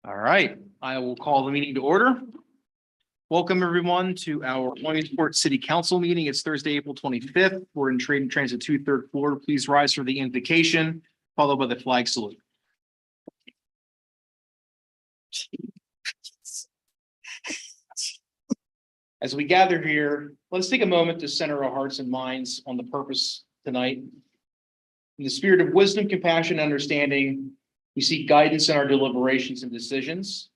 All right, I will call the meeting to order. Welcome, everyone, to our Williamsport City Council meeting. It's Thursday, April 25th. We're in Trade and Transit 2, third floor. Please rise for the invocation, followed by the flag salute. As we gather here, let's take a moment to center our hearts and minds on the purpose tonight. In the spirit of wisdom, compassion, and understanding, we seek guidance in our deliberations and decisions.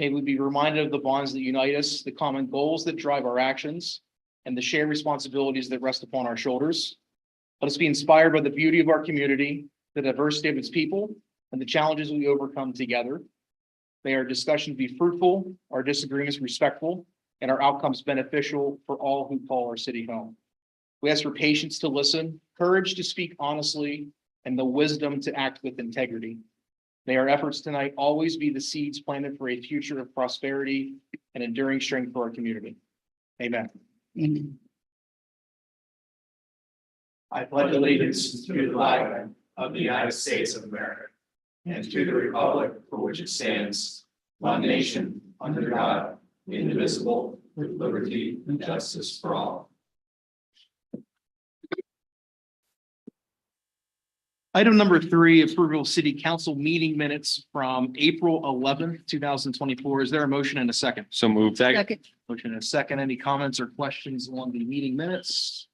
May we be reminded of the bonds that unite us, the common goals that drive our actions, and the shared responsibilities that rest upon our shoulders. Let us be inspired by the beauty of our community, the diversity of its people, and the challenges we overcome together. May our discussions be fruitful, our disagreements respectful, and our outcomes beneficial for all who call our city home. We ask for patience to listen, courage to speak honestly, and the wisdom to act with integrity. May our efforts tonight always be the seeds planted for a future of prosperity and enduring strength for our community. Amen. Amen. I pledge allegiance to the flag of the United States of America and to the republic for which it stands, one nation, under God, indivisible, with liberty and justice for all. Item number 3, approval of city council meeting minutes from April 11th, 2024. Is there a motion and a second? So moved. Second. Motion and a second. Any comments or questions on the meeting minutes?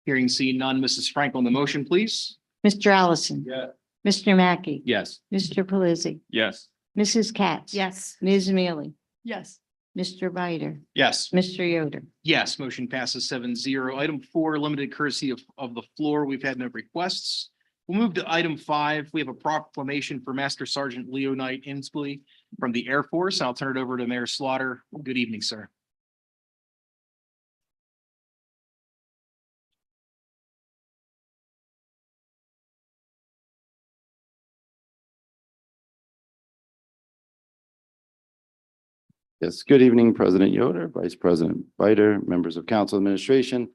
Hearing seen none. Mrs. Frank on the motion, please. Mr. Allison. Yeah. Mr. Mackey. Yes. Mr. Pelisi. Yes. Mrs. Katz. Yes. Ms. Mealy. Yes. Mr. Bider. Yes. Mr. Yoder. Yes, motion passes 7-0. Item 4, limited courtesy of the floor. We've had no requests. We'll move to item 5. We have a proclamation for Master Sergeant Leo Knight Inslee from the Air Force. I'll turn it over to Mayor Slaughter. Good evening, sir. Yes, good evening, President Yoder, Vice President Bider, members of council administration.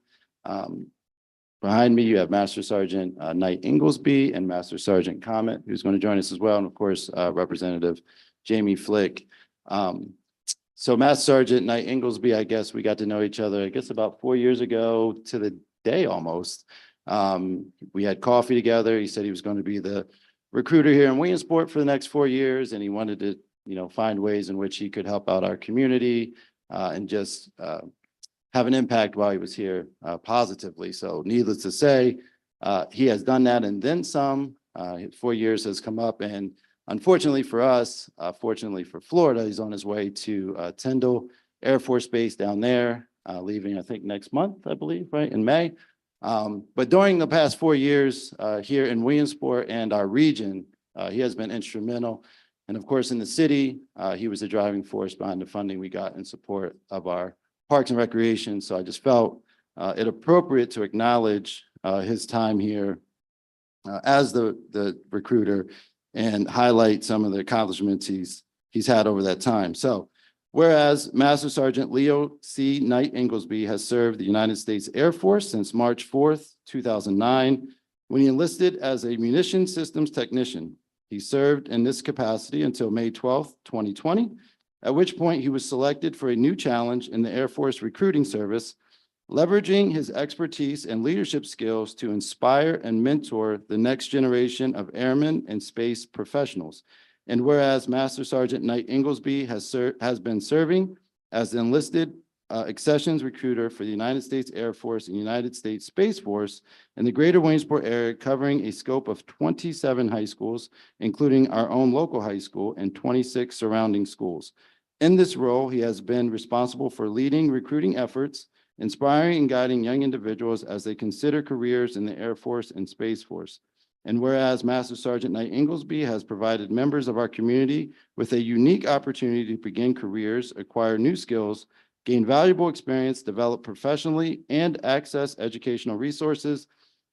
Behind me, you have Master Sergeant Knight Inglesby and Master Sergeant Comet, who's going to join us as well, and of course, Representative Jamie Flick. So Master Sergeant Knight Inglesby, I guess we got to know each other, about 4 years ago to the day almost. We had coffee together. He said he was going to be the recruiter here in Williamsport for the next 4 years, and he wanted to find ways in which he could help out our community and just have an impact while he was here positively. So needless to say, he has done that and then some. 4 years has come up, and unfortunately for us, fortunately for Florida, he's on his way to Tyndall Air Force Base down there, leaving, I think, next month, I believe, right, in May. But during the past 4 years here in Williamsport and our region, he has been instrumental. And of course, in the city, he was the driving force behind the funding we got in support of our parks and recreation. So I just felt it appropriate to acknowledge his time here as the recruiter and highlight some of the accomplishments he's had over that time. So whereas Master Sergeant Leo C. Knight Inglesby has served the United States Air Force since March 4th, 2009, when he enlisted as a munition systems technician. He served in this capacity until May 12th, 2020, at which point he was selected for a new challenge in the Air Force recruiting service, leveraging his expertise and leadership skills to inspire and mentor the next generation of airmen and space professionals. And whereas Master Sergeant Knight Inglesby has been serving as the enlisted accessions recruiter for the United States Air Force and United States Space Force in the greater Williamsport area, covering a scope of 27 high schools, including our own local high school and 26 surrounding schools. In this role, he has been responsible for leading recruiting efforts, inspiring and guiding young individuals as they consider careers in the Air Force and Space Force. And whereas Master Sergeant Knight Inglesby has provided members of our community with a unique opportunity to begin careers, acquire new skills, gain valuable experience, develop professionally, and access educational resources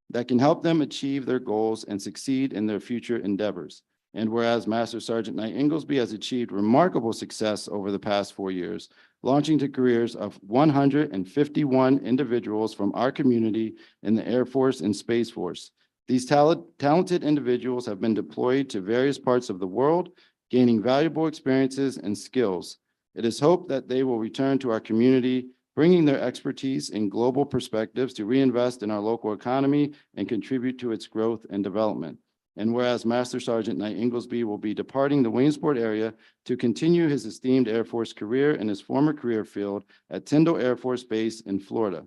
that can help them achieve their goals and succeed in their future endeavors. And whereas Master Sergeant Knight Inglesby has achieved remarkable success over the past 4 years, launching to careers of 151 individuals from our community in the Air Force and Space Force. These talented individuals have been deployed to various parts of the world gaining valuable experiences and skills. It is hoped that they will return to our community, bringing their expertise and global perspectives to reinvest in our local economy and contribute to its growth and development. And whereas Master Sergeant Knight Inglesby will be departing the Williamsport area to continue his esteemed Air Force career in his former career field at Tyndall Air Force Base in Florida.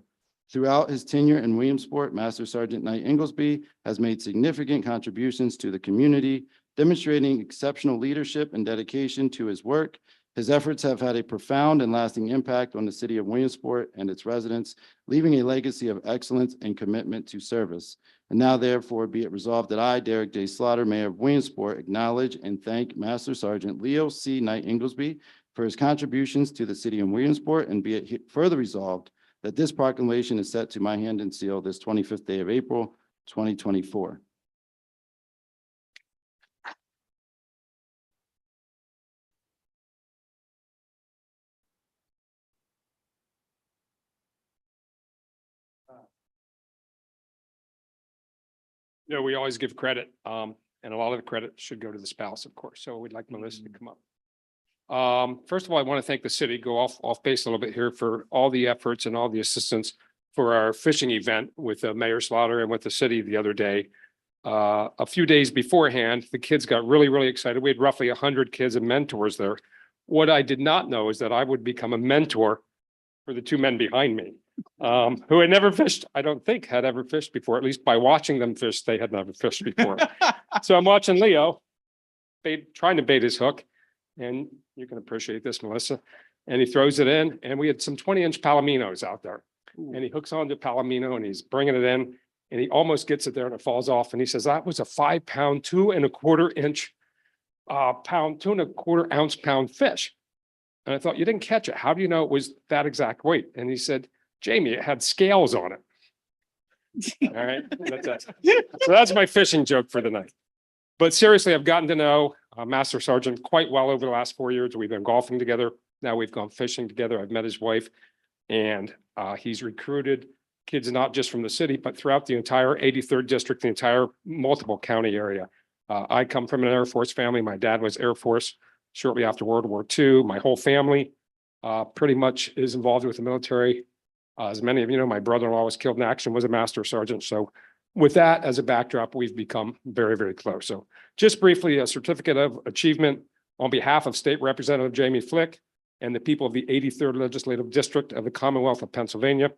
Throughout his tenure in Williamsport, Master Sergeant Knight Inglesby has made significant contributions to the community, demonstrating exceptional leadership and dedication to his work. His efforts have had a profound and lasting impact on the city of Williamsport and its residents, leaving a legacy of excellence and commitment to service. And now therefore be it resolved that I, Derek J. Slaughter, Mayor of Williamsport, acknowledge and thank Master Sergeant Leo C. Knight Inglesby for his contributions to the city of Williamsport, and be it further resolved that this proclamation is set to my hand and seal this 25th day of April, 2024. No, we always give credit, and a lot of the credit should go to the spouse, of course. So we'd like Melissa to come up. First of all, I want to thank the city, go off base a little bit here, for all the efforts and all the assistance for our fishing event with Mayor Slaughter and with the city the other day. A few days beforehand, the kids got really excited. We had roughly 100 kids and mentors there. What I did not know is that I would become a mentor for the two men behind me, who had never fished, I don't think had ever fished before, at least by watching them fish, they had never fished before. So I'm watching Leo trying to bait his hook, and you can appreciate this, Melissa. And he throws it in, and we had some 20-inch palominos out there. And he hooks onto palomino, and he's bringing it in, and he almost gets it there, and it falls off. And he says, that was a 5-pound, 2¼ pound, 2¼ ounce pound fish. And I thought, you didn't catch it. How do you know it was that exact weight? And he said, Jamie, it had scales on it. All right. So that's my fishing joke for the night. But seriously, I've gotten to know Master Sergeant quite well over the last 4 years. We've been golfing together. Now we've gone fishing together. I've met his wife, and he's recruited kids not just from the city, but throughout the entire 83rd district, the entire multiple county area. I come from an Air Force family. My dad was Air Force shortly after World War II. My whole family pretty much is involved with the military. As many of you know, my brother-in-law was killed in action, was a Master Sergeant. So with that as a backdrop, we've become very close. So just briefly, a certificate of achievement on behalf of State Representative Jamie Flick and the people of the 83rd Legislative District of the Commonwealth of Pennsylvania.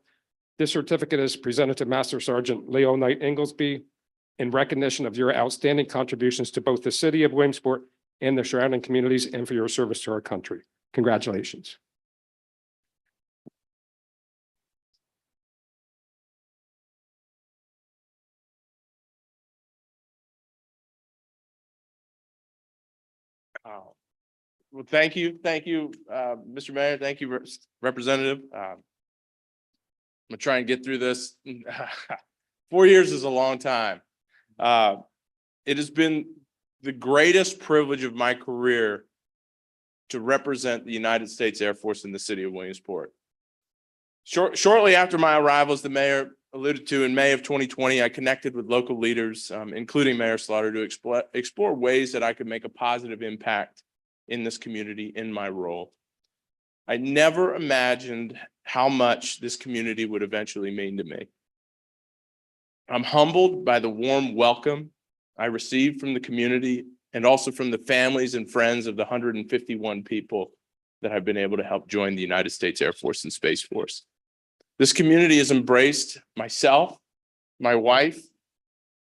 This certificate is presented to Master Sergeant Leo Knight Inglesby in recognition of your outstanding contributions to both the city of Williamsport and the surrounding communities, and for your service to our country. Congratulations. Well, thank you, Mr. Mayor. Thank you, Representative. I'm gonna try and get through this. 4 years is a long time. It has been the greatest privilege of my career to represent the United States Air Force in the city of Williamsport. Shortly after my arrival, as the mayor alluded to, in May of 2020, I connected with local leaders, including Mayor Slaughter, to explore ways that I could make a positive impact in this community in my role. I never imagined how much this community would eventually mean to me. I'm humbled by the warm welcome I received from the community, and also from the families and friends of the 151 people that have been able to help join the United States Air Force and Space Force. This community has embraced myself, my wife,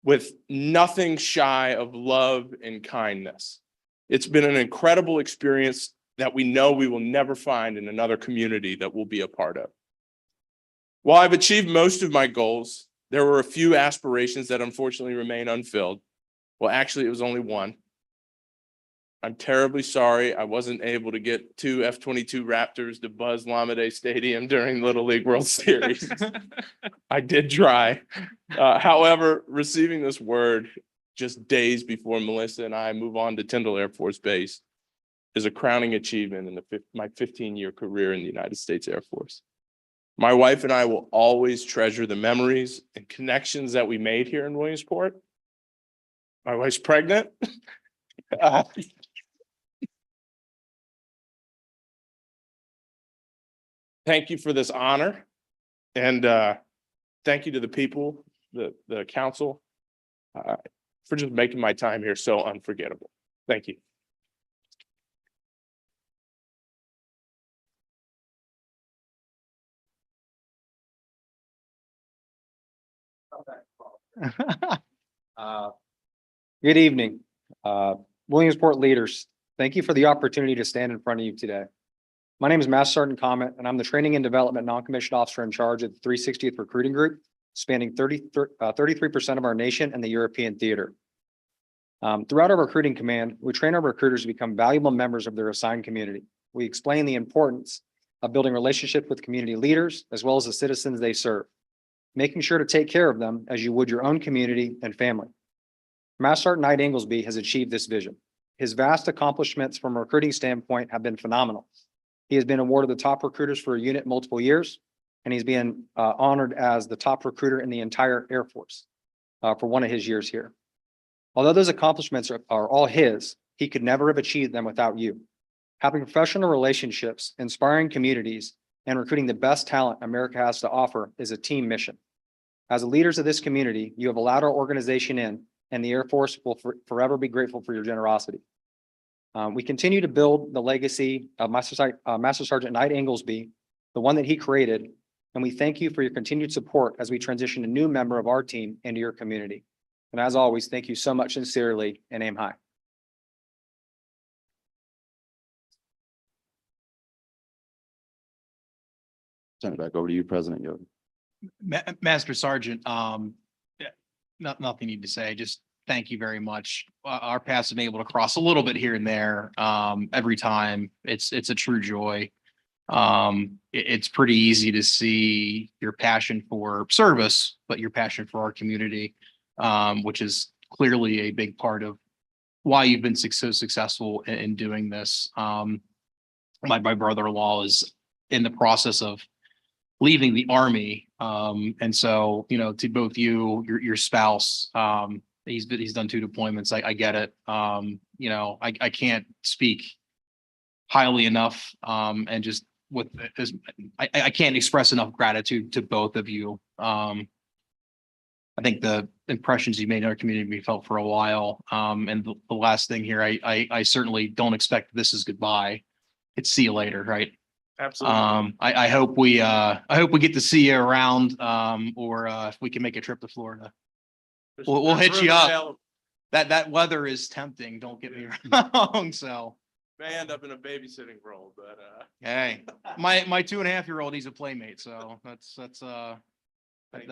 with nothing shy of love and kindness. It's been an incredible experience that we know we will never find in another community that we'll be a part of. While I've achieved most of my goals, there were a few aspirations that unfortunately remain unfilled. Well, actually, it was only one. I'm terribly sorry I wasn't able to get 2 F-22 Raptors to Buzz Lamade Stadium during Little League World Series. I did try. However, receiving this word just days before Melissa and I move on to Tyndall Air Force Base is a crowning achievement in my 15-year career in the United States Air Force. My wife and I will always treasure the memories and connections that we made here in Williamsport. My wife's pregnant. thank you for this honor. And thank you to the people, the council, for just making my time here so unforgettable. Thank you. Good evening. Williamsport leaders, thank you for the opportunity to stand in front of you today. My name is Master Sergeant Comment, and I'm the Training and Development Non-Commissioned Officer in charge of the 360th Recruiting Group, spanning 33% of our nation and the European theater. Throughout our recruiting command, we train our recruiters to become valuable members of their assigned community. We explain the importance of building relationships with community leaders as well as the citizens they serve, making sure to take care of them as you would your own community and family. Master Sergeant Knight Inglesby has achieved this vision. His vast accomplishments from a recruiting standpoint have been phenomenal. He has been awarded the top recruiters for a unit multiple years, and he's been honored as the top recruiter in the entire Air Force for one of his years here. Although those accomplishments are all his, he could never have achieved them without you. Having professional relationships, inspiring communities, and recruiting the best talent America has to offer is a team mission. As the leaders of this community, you have allowed our organization in, and the Air Force will forever be grateful for your generosity. We continue to build the legacy of Master Sergeant Knight Inglesby, the one that he created, and we thank you for your continued support as we transition a new member of our team into your community. And as always, thank you so much sincerely, and aim high. Turn it back over to you, President Yoder. Master Sergeant, nothing need to say, just thank you very much. Our paths have been able to cross a little bit here and there every time. It's a true joy. It's pretty easy to see your passion for service, but your passion for our community, which is clearly a big part of why you've been so successful in doing this. My brother-in-law is in the process of leaving the Army. And so, you know, to both you, your spouse, he's done 2 deployments. I get it. You know, I can't speak highly enough. And just with this, I can't express enough gratitude to both of you. I think the impressions you made in our community we felt for a while. And the last thing here, I certainly don't expect this is goodbye. It's see you later, right? Absolutely. I hope we get to see you around, or if we can make a trip to Florida. We'll hit you up. That weather is tempting, don't get me wrong, so. May end up in a babysitting role, but Hey, my 2.5-year-old, he's a playmate, so that's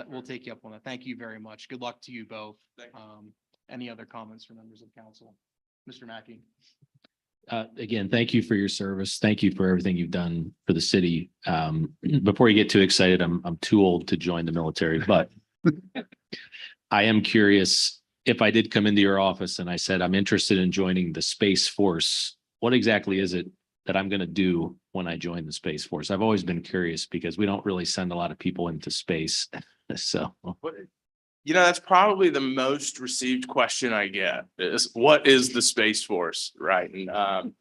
we'll take you up on that. Thank you very much. Good luck to you both. Thank you. Any other comments from members of council? Mr. Mackey? Again, thank you for your service. Thank you for everything you've done for the city. Before you get too excited, I'm too old to join the military, but I am curious, if I did come into your office and I said, I'm interested in joining the Space Force, what exactly is it that I'm going to do when I join the Space Force? I've always been curious because we don't really send a lot of people into space. So, you know, that's probably the most received question I get is what is the Space Force, right? And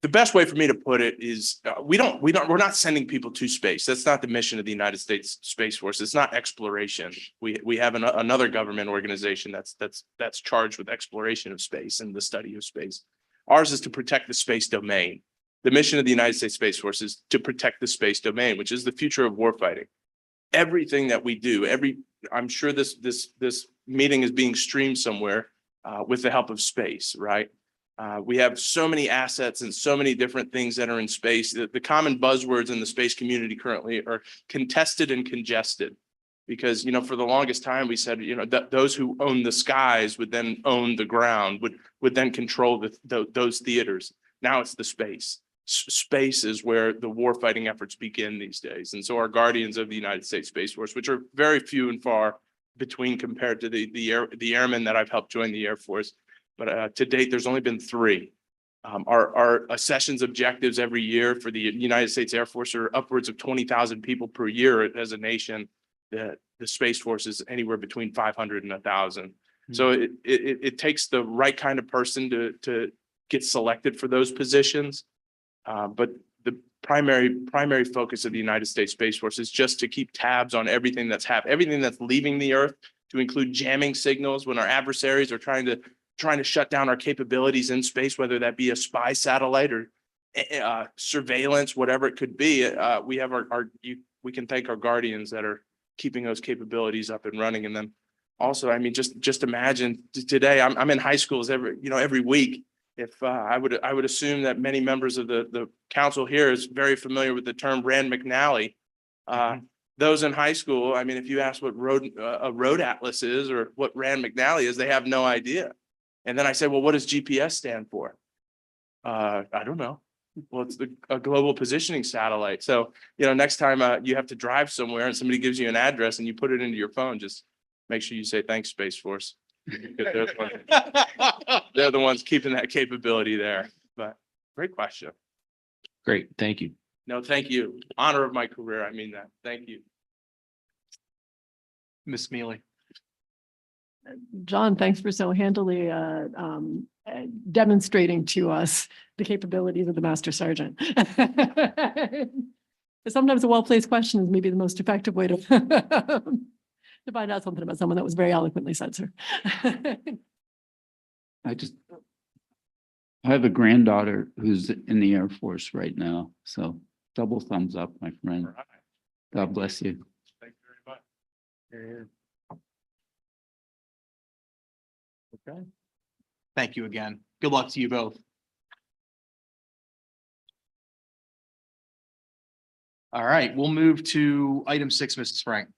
the best way for me to put it is we're not sending people to space. That's not the mission of the United States Space Force. It's not exploration. We have another government organization that's charged with exploration of space and the study of space. Ours is to protect the space domain. The mission of the United States Space Force is to protect the space domain, which is the future of warfighting. Everything that we do, I'm sure this meeting is being streamed somewhere with the help of space, right? We have so many assets and so many different things that are in space. The common buzzwords in the space community currently are contested and congested. Because, you know, for the longest time, we said, you know, that those who own the skies would then own the ground, would then control those theaters. Now it's the space. Space is where the warfighting efforts begin these days. And so our guardians of the United States Space Force, which are very few and far between compared to the airmen that I've helped join the Air Force. But to date, there's only been 3. Our sessions objectives every year for the United States Air Force are upwards of 20,000 people per year as a nation. The Space Force is anywhere between 500 and 1,000. So it takes the right kind of person to get selected for those positions. But the primary focus of the United States Space Force is just to keep tabs on everything that's everything that's leaving the Earth, to include jamming signals when our adversaries are trying to shut down our capabilities in space, whether that be a spy satellite or surveillance, whatever it could be. We have we can thank our guardians that are keeping those capabilities up and running. And then also, I mean, just imagine today, I'm in high schools every week. If I would assume that many members of the council here is very familiar with the term Rand McNally. Those in high school, I mean, if you ask what a road atlas is or what Rand McNally is, they have no idea. And then I said, well, what does GPS stand for? I don't know. Well, it's a global positioning satellite. So, next time you have to drive somewhere and somebody gives you an address and you put it into your phone, just make sure you say, thanks, Space Force. They're the ones keeping that capability there. But great question. Great, thank you. No, thank you. Honor of my career. I mean that. Thank you. Ms. Mealy. John, thanks for so handily demonstrating to us the capabilities of the Master Sergeant. Sometimes a well-placed question is maybe the most effective way to to find out something about someone that was very eloquently said, sir. I have a granddaughter who's in the Air Force right now, so double thumbs up, my friend. All right. God bless you. Thank you very much. Okay. Thank you again. Good luck to you both. All right, we'll move to item 6, Mrs. Frank.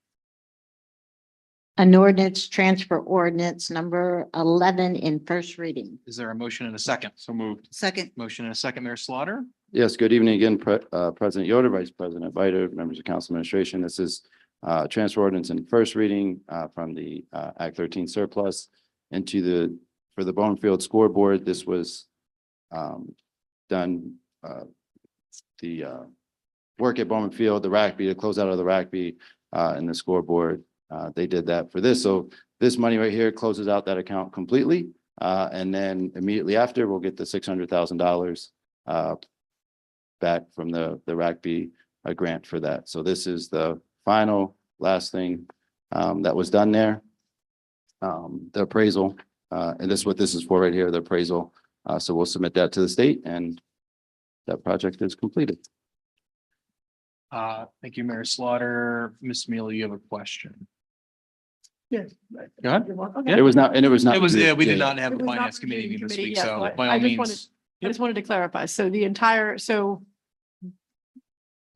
An ordinance, transfer ordinance number 11 in first reading. Is there a motion and a second? So moved. Second. Motion and a second, Mayor Slaughter. Yes, good evening again, President Yoder, Vice President Biter, members of council administration. This is transfer ordinance in first reading from the Act 13 surplus into for the Bowmanfield scoreboard. This was done, the work at Bowmanfield, the Rackby, the closeout of the Rackby and the scoreboard. They did that for this. So this money right here closes out that account completely. And then immediately after, we'll get the $600,000 back from the Rackby grant for that. So this is the last thing that was done there. The appraisal, and this is what this is for right here, the appraisal. So we'll submit that to the state and that project is completed. Thank you, Mayor Slaughter. Ms. Mealy, you have a question? Yes. Go ahead. Okay. It was not. We did yeah. not have It the was not finance committee reviewing meeting this committee, week, yeah, so so by I all just wanted- means. I just wanted to clarify. So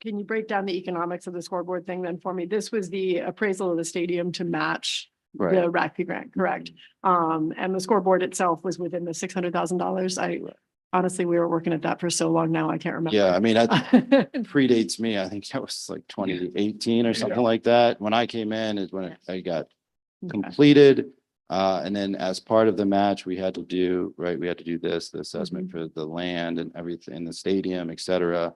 can you break down the economics of the scoreboard thing then for me? This was the appraisal of the stadium to match Right. the Rackby grant, correct? And the scoreboard itself was within the $600,000. Honestly, we were working at that for so long now, I can't remember. Yeah, I mean, that predates me. I think that was like 2018 or something like that. When I came in is when I got completed. And then as part of the match, we had to do the assessment for the land and everything, the stadium, et cetera.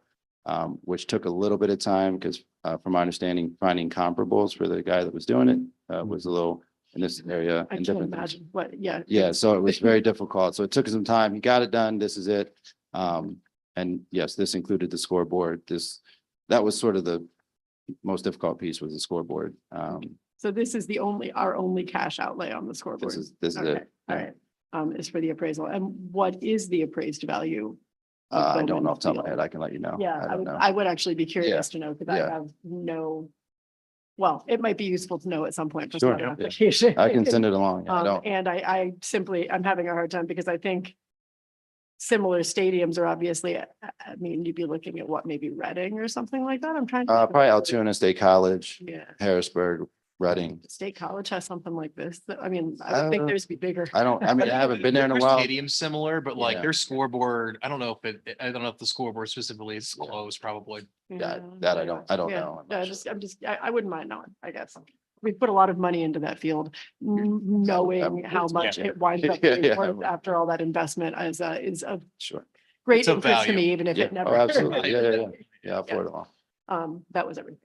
Which took a little bit of time because from my understanding, finding comparables for the guy that was doing it was a little in this area. I and can't different things. imagine what, yeah. Yeah, so it was very difficult. So it took some time. He got it done. This is it. And yes, this included the scoreboard. That was sort of the most difficult piece was the scoreboard. So this is our only cash outlay on the scoreboard. This is Okay, it. all right. Is for the appraisal. And what is the appraised value? I don't know off the top of my head. I can let you know. Yeah, I don't know. I would actually be curious to know because I Yeah. have no, well, it might be useful to know at some point for Sure, some yeah. application. I can send it along. I don't. And I'm having a hard time because I think similar stadiums are obviously, I mean, you'd be looking at what, maybe Reading or something like that. I'm trying. to think of- Probably Altoona State College, Yeah, Harrisburg, Reading. State College has something like this. I mean, I would think theirs would be bigger. I haven't been there in a Their while. Stadium's similar, but like Yeah. their scoreboard, I don't know if the scoreboard specifically is Yeah. closed, probably. That I don't Yeah. know. I'm No, not I wouldn't mind knowing, I guess. We put a lot of money into that field, knowing how much it winds up being Yeah. worth after all that investment is of Sure. great It's of interest to value. me, even if Yeah. it never. Oh, absolutely. Yeah. Yeah, I'll forward it along. That was everything.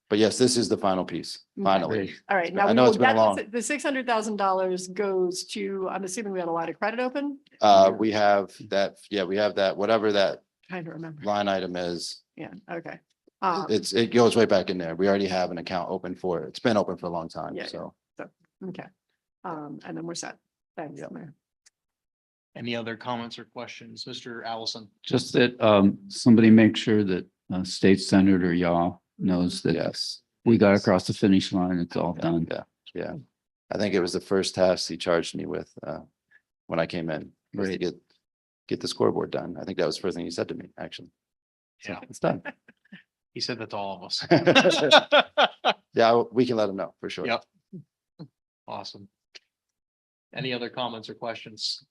But yes, this is the final piece, finally. All right, I now we know will it's been a get long- the $600,000 goes to, I'm assuming we had a line of credit open? We have that, yeah, we have that, whatever that Trying to remember. line item is, Yeah, okay. it goes right back in there. We already have an account open for it. It's been open for a long time, Yeah, yeah. so. Okay. And then we're set. Thanks, Yep. Mayor. Any other comments or questions? Mr. Allison? Just that somebody make sure that State Senator Yaw knows that Yes. we got across the finish line. It's all done. Yeah, yeah. I think it was the first task he charged me with when I came in, was to Great. get the scoreboard done. I think that was the first thing he said to me, actually. So Yeah. it's done. He said that to all of us. Yeah, we can let him know for sure. Yep. Awesome. Any other comments or questions?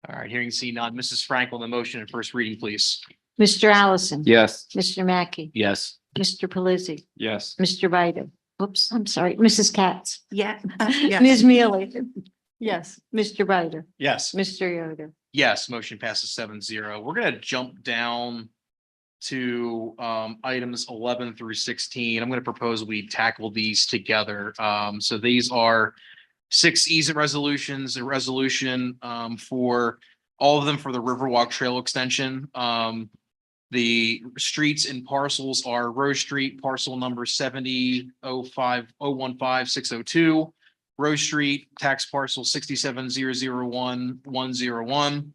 All right, hearing seen none. Mrs. Frank on the motion and first reading, please. Mr. Allison. Yes. Mr. Mackey, Yes. Mr. Pelisi, Yes. Mr. Vita. Whoops, I'm sorry, Mrs. Katz. Yeah. Ms. Mealy, Yes. Mr. Vita, Yes. Mr. Yoder. Yes, motion passes 7-0. We're gonna jump down to items 11 through 16. I'm gonna propose we tackle these together. So these are 6 easement resolutions, a resolution for all of them for the Riverwalk Trail extension. The streets and parcels are Rose Street, parcel number 70-05-015-602. Rose Street, tax parcel 67-001-101.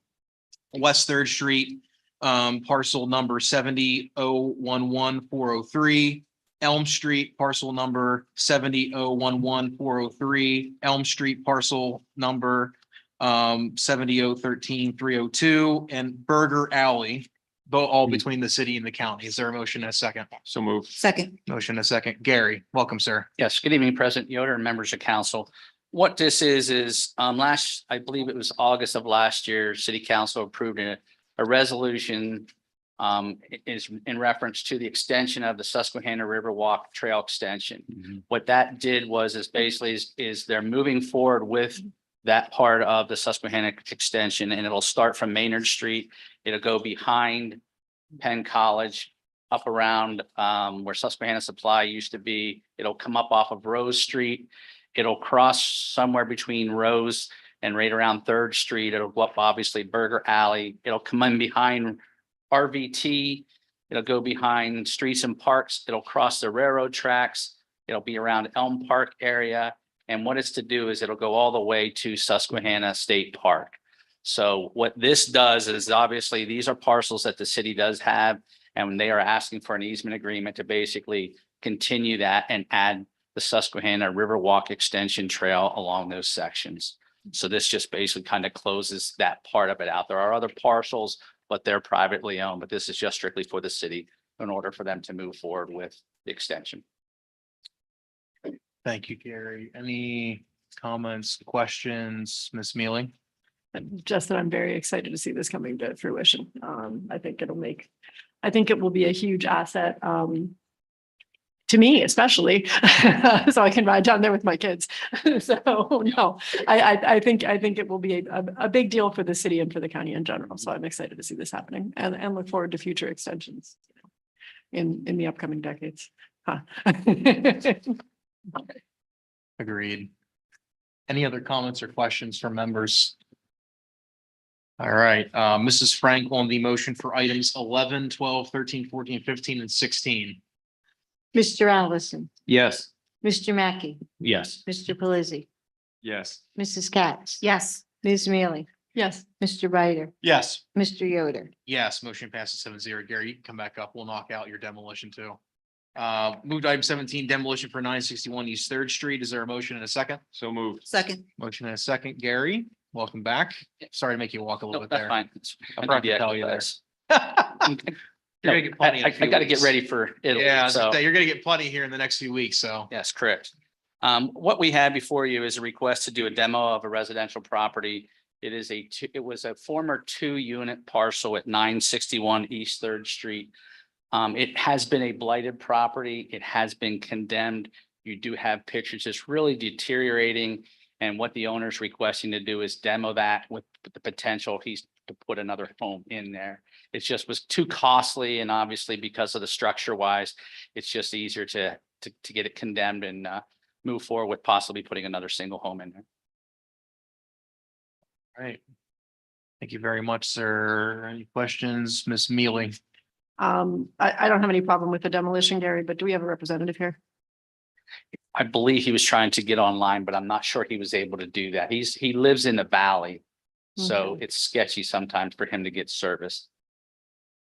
West Third Street, parcel number 70-011-403. Elm Street, parcel number 70-011-403. Elm Street, parcel number 70-013-302, and Burger Alley, both all between the city and the county. Is there a motion and a second? So moved. Second. Motion and a second. Gary, welcome, sir. Yes, good evening, President Yoder and members of council. What this is I believe it was August of last year, city council approved a resolution is in reference to the extension of the Susquehanna Riverwalk Trail extension. What that did was basically they're moving forward with that part of the Susquehanna extension, and it'll start from Maynard Street. It'll go behind Penn College, up around where Susquehanna Supply used to be. It'll come up off of Rose Street. It'll cross somewhere between Rose and right around Third Street. It'll go up obviously Burger Alley. It'll come in behind RVT. It'll go behind Streets and Parks. It'll cross the railroad tracks. It'll be around Elm Park area. And what it's to do is it'll go all the way to Susquehanna State Park. So what this does is obviously these are parcels that the city does have, and they are asking for an easement agreement to basically continue that and add the Susquehanna Riverwalk Extension Trail along those sections. So this just basically kind of closes that part of it out. There are other parcels, but they're privately owned, but this is just strictly for the city in order for them to move forward with the extension. Thank you, Gary. Any comments, questions, Ms. Mealy? Just that I'm very excited to see this coming to fruition. I think it will be a huge asset. To me especially, so I can ride down there with my kids. So no, I think it will be a big deal for the city and for the county in general. So I'm excited to see this happening and look forward to future extensions in the upcoming decades. Huh. Agreed. Any other comments or questions from members? All right, Mrs. Frank on the motion for items 11, 12, 13, 14, 15, and 16. Mr. Allison, Yes. Mr. Mackey, Yes. Mr. Pelisi, Yes. Mrs. Katz, Yes. Ms. Mealy, Yes. Mr. Viter, Yes. Mr. Yoder. Yes, motion passes 7-0. Gary, you can come back up. We'll knock out your demolition too. Moved to item 17, demolition for 961 East Third Street. Is there a motion and a second? So moved. Second. Motion and a second. Gary, welcome back. Sorry to make you walk a little No, bit that's there. fine. I forgot to tell you there. No, You're gonna get plenty in a I few got to get weeks. ready for Italy. Yeah, So you're gonna get plenty here in the next few weeks, so. yes, correct. What we had before you is a request to do a demo of a residential property. It was a former 2-unit parcel at 961 East Third Street. It has been a blighted property. It has been condemned. You do have pictures. It's really deteriorating. And what the owner's requesting to do is demo that with the potential. He's to put another home in there. It just was too costly, and obviously because of the structure wise, it's just easier to get it condemned and move forward with possibly putting another single home in there. Right. Thank you very much, sir. Any questions, Ms. Mealy? I don't have any problem with the demolition, Gary, but do we have a representative here? I believe he was trying to get online, but I'm not sure he was able to do that. He lives in the valley. So Okay. it's sketchy sometimes for him to get service.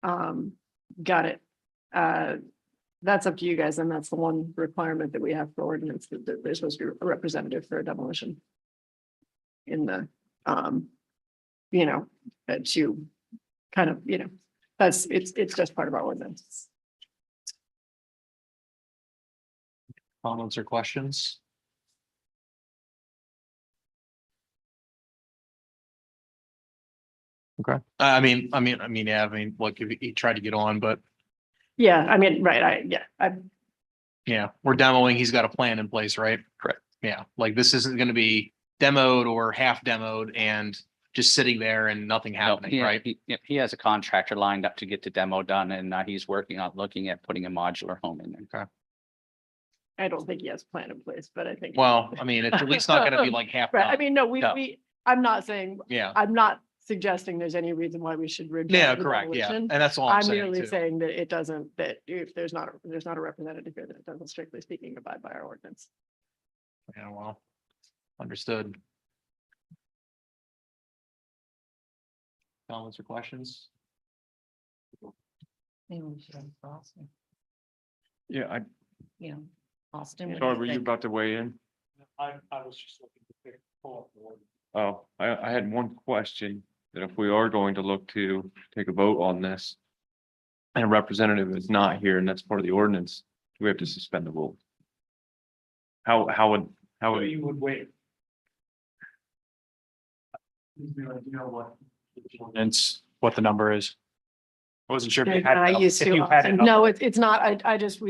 Got it. That's up to you guys, and that's the one requirement that we have for ordinance, that there's supposed to be a representative for a demolition. In the, to kind of, it's just part of our ordinance. Comments or questions? Okay, look, if he tried to get on, but Yeah, I mean, right, yeah, we're demoing, he's got a plan in place, right? Correct. Yeah, like this isn't gonna be demoed or half demoed and just sitting there and nothing No, happening, right? He has a contractor lined up to get the demo done, and he's working on looking at putting a modular home in there. I don't think he has a plan in place, but I think. Well, I mean, it's at least not gonna be like half Right, I done. mean, no, No. I'm not saying, Yeah, I'm not suggesting there's any reason why we should. reject yeah, the correct, yeah, demolition. and that's all I'm I'm saying merely too. saying that it doesn't, that if there's not a representative here, that it doesn't strictly speaking abide by our ordinance. Yeah, well, understood. Comments or questions? Yeah, Austin. Sorry, were you about to weigh in? I was just looking to pull up the order. Oh, I had one question, that if we are going to look to take a vote on this, and a representative is not here, and that's part of the ordinance, do we have to suspend the vote? How would? You would wait. And what the number is. I wasn't sure if you had. I used if to, you had it up. no, it's not, I just,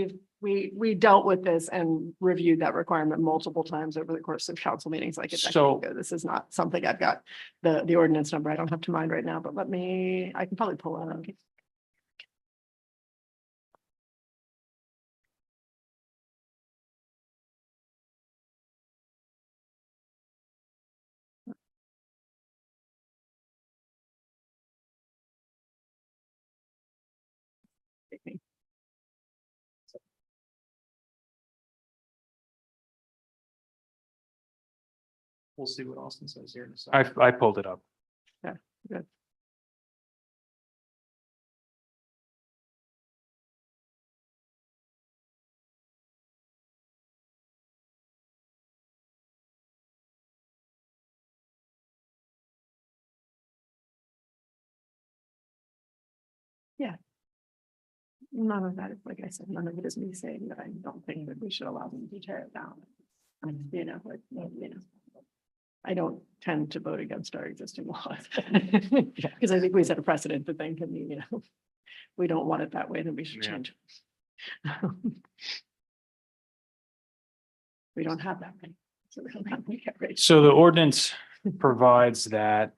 we dealt with this and reviewed that requirement multiple times over the course of council meetings like a decade So- ago. This is not something I've got the ordinance number. I don't have to mind right now, but I can probably pull it up. We'll see what Austin says here in a second. I pulled it up. Yeah, good. Yeah. None of that is, like I said, none of it is me saying that I don't think that we should allow them to tear it down. I don't tend to vote against our existing laws. Because I think we set a precedent that then can be, we don't want it that way, then we should Yeah. change it. We don't have that many. So we don't have any coverage. So the ordinance provides that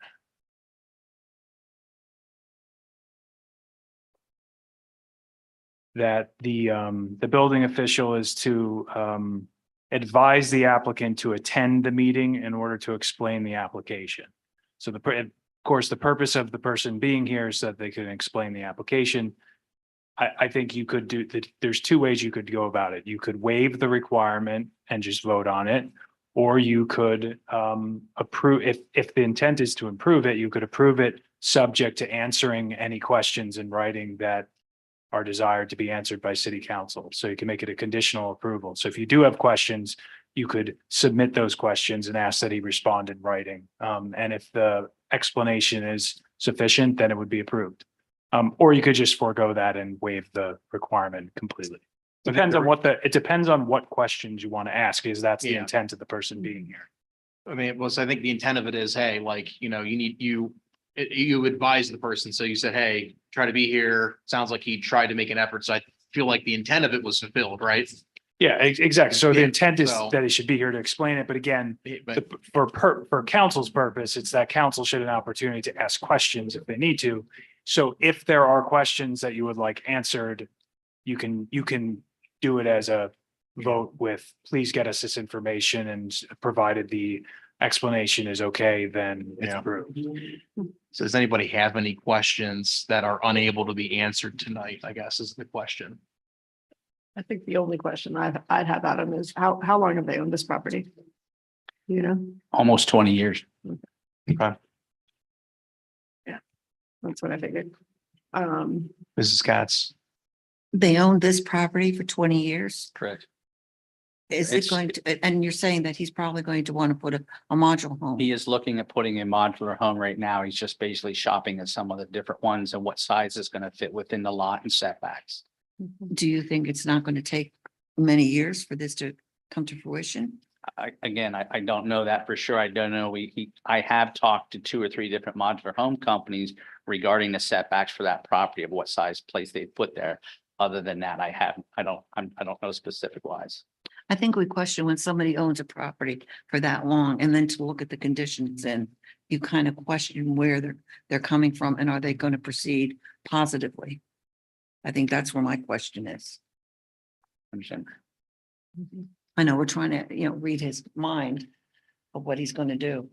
the building official is to advise the applicant to attend the meeting in order to explain the application. So of course, the purpose of the person being here is that they can explain the application. I think you could do that. There's two ways you could go about it. You could waive the requirement and just vote on it. Or you could approve, if the intent is to improve it, you could approve it subject to answering any questions in writing that are desired to be answered by city council. So you can make it a conditional approval. So if you do have questions, you could submit those questions and ask that he respond in writing. And if the explanation is sufficient, then it would be approved. Or you could just forego that and waive the requirement completely. Depends on it depends on what questions you want to ask, is that's the Yeah. intent of the person being here. I mean, I think the intent of it is, hey, like, you advise the person. So you said, hey, try to be here. Sounds like he tried to make an effort. So I feel like the intent of it was fulfilled, right? Yeah, exactly. So the Yeah, intent is so- that he should be here to explain it, but again, But for council's purpose, it's that council should have an opportunity to ask questions if they need to. So if there are questions that you would like answered, you can do it as a vote with, please get us this information, and provided the explanation is okay, then it's Yeah. approved. so does anybody have any questions that are unable to be answered tonight, I guess is the question. I think the only question I'd have, Adam, is how long have they owned this property? You know, Almost 20 years. Okay. that's what I figured. Mrs. Katz, They owned this property for 20 years. Correct. Is it It's- going to, and you're saying that he's probably going to want to put a module home? He is looking at putting a modular home right now. He's just basically shopping at some of the different ones and what size is going to fit within the lot and setbacks. Do you think it's not going to take many years for this to come to fruition? I don't know that for sure. I don't know. I have talked to 2 or 3 different modular home companies regarding the setbacks for that property of what size place they put there. Other than that, I don't know specific wise. I think we question when somebody owns a property for that long, and then to look at the conditions, and you kind of question where they're coming from, and are they going to proceed positively? I think that's where my question is. Understand? I know we're trying to, read his mind of what he's going to do.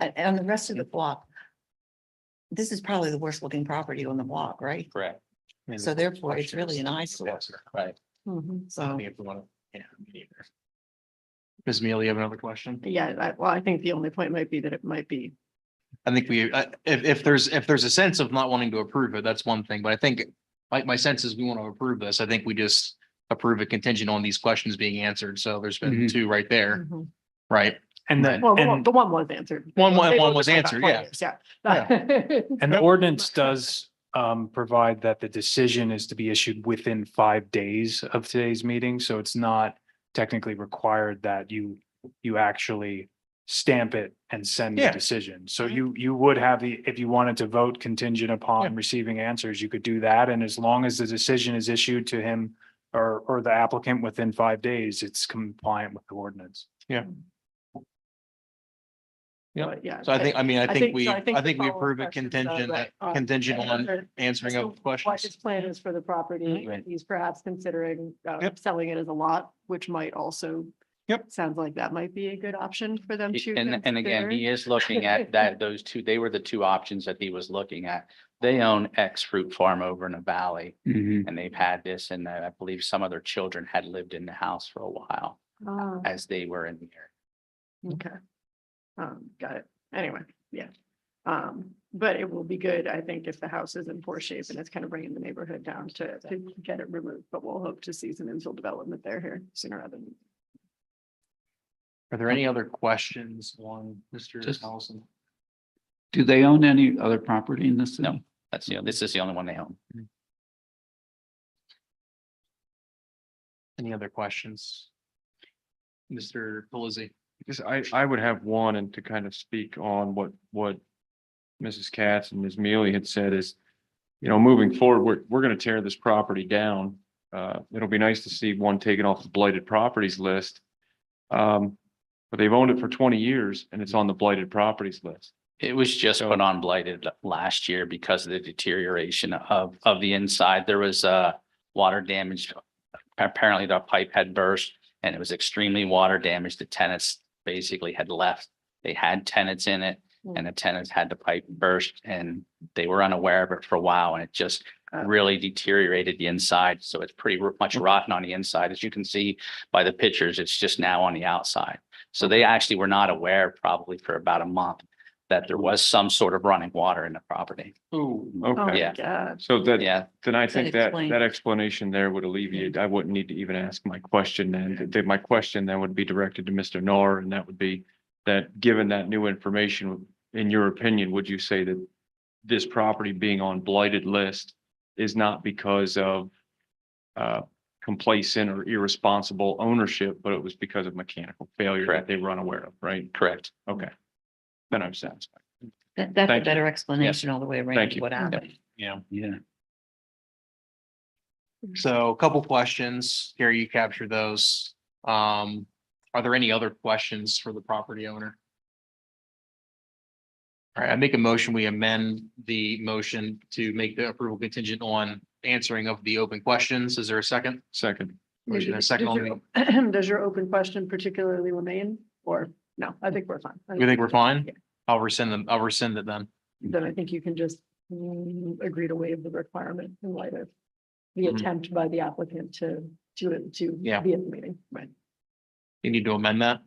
And the rest of the block, this is probably the worst looking property on the block, right? Correct. So therefore, it's really an eyesore. Right. So if we want to, yeah. me neither. Ms. Mealy, you have another question? Yeah, well, I think the only point might be that it might be, I think if there's a sense of not wanting to approve it, that's one thing, but I think my sense is we want to approve this. I think we just approve it contingent on these questions being answered. So there's been Mhm. 2 right there, Mhm. right? And then, well, and the one was answered. One They was both went answered, back yeah. 20 years, Yeah. and the ordinance does provide that the decision is to be issued within 5 days of today's meeting. So it's not technically required that you actually stamp it and send the Yeah. decision. So you would have if you wanted to vote contingent upon receiving answers, you could do that. And as long as the decision is issued to him or the applicant within 5 days, it's compliant with the ordinance. Yeah. Yeah. But yeah. So I think we so the approve it follow-up questions, contingent on whether- answering of What his questions. plan is for the property, Right. he's perhaps considering Yep. selling it as a lot, which might also. Yep. Sounds like that might be a good option for them to. And again, he consider. is looking at that, those 2, they were the 2 options that he was looking at. They own X fruit farm over in the valley and they've had this, and I believe some of their children had lived in the house for a while Ah, as they were in here. okay. Got it. Anyway, yeah. But it will be good, I think, if the house is in poor shape and it's kind of bringing the neighborhood down to get it removed, but we'll hope to see some infill development there here sooner rather than. Are there any other questions on Mr. Just- Allison? Do they own any other property in this city? No. That's, this is the only one they own. Any other questions? Mr. Pelisi? Because I would have one, and to kind of speak on what Mrs. Katz and Ms. Mealy had said is, moving forward, we're going to tear this property down. It'll be nice to see one taken off the blighted properties list. But they've owned it for 20 years and it's on the blighted properties list. It was just So- put on blighted last year because of the deterioration of the inside. There was water damage. Apparently the pipe had burst and it was extremely water damaged. The tenants basically had left. They had tenants in it and the tenants had the pipe burst and they were unaware of it for a while and it just really deteriorated the inside. So it's pretty much rotten on the inside. As you can see by the pictures, it's just now on the outside. So they actually were not aware probably for about a month that there was some sort of running water in the property. Ooh, Oh my Okay, Yeah. God. so Yeah, then I think that explains- that explanation there would alleviate, I wouldn't need to even ask my question then. My question then would be directed to Mr. Nor, and that would be that given that new information, in your opinion, would you say that this property being on blighted list is not because of complacent or irresponsible ownership, but it was because of mechanical failure that Correct. they were unaware of, right? correct. Okay. Then I'm satisfied. that's a Thank you. better explanation all the way around Thank of you. what happened. yeah. Yeah. So a couple questions. Gary, you captured those. Are there any other questions for the property owner? All right, I make a motion, we amend the motion to make the approval contingent on answering of the open questions. Is there a second? Second. Motion and a second on the, Does your open question particularly remain or no? I think we're fine. you think we're fine? Yeah. I'll rescind them. I'll rescind it then. Then I think you can just agree to waive the requirement in light of the Mhm. attempt by the applicant to Yeah. be at the meeting. Right. You need to amend that?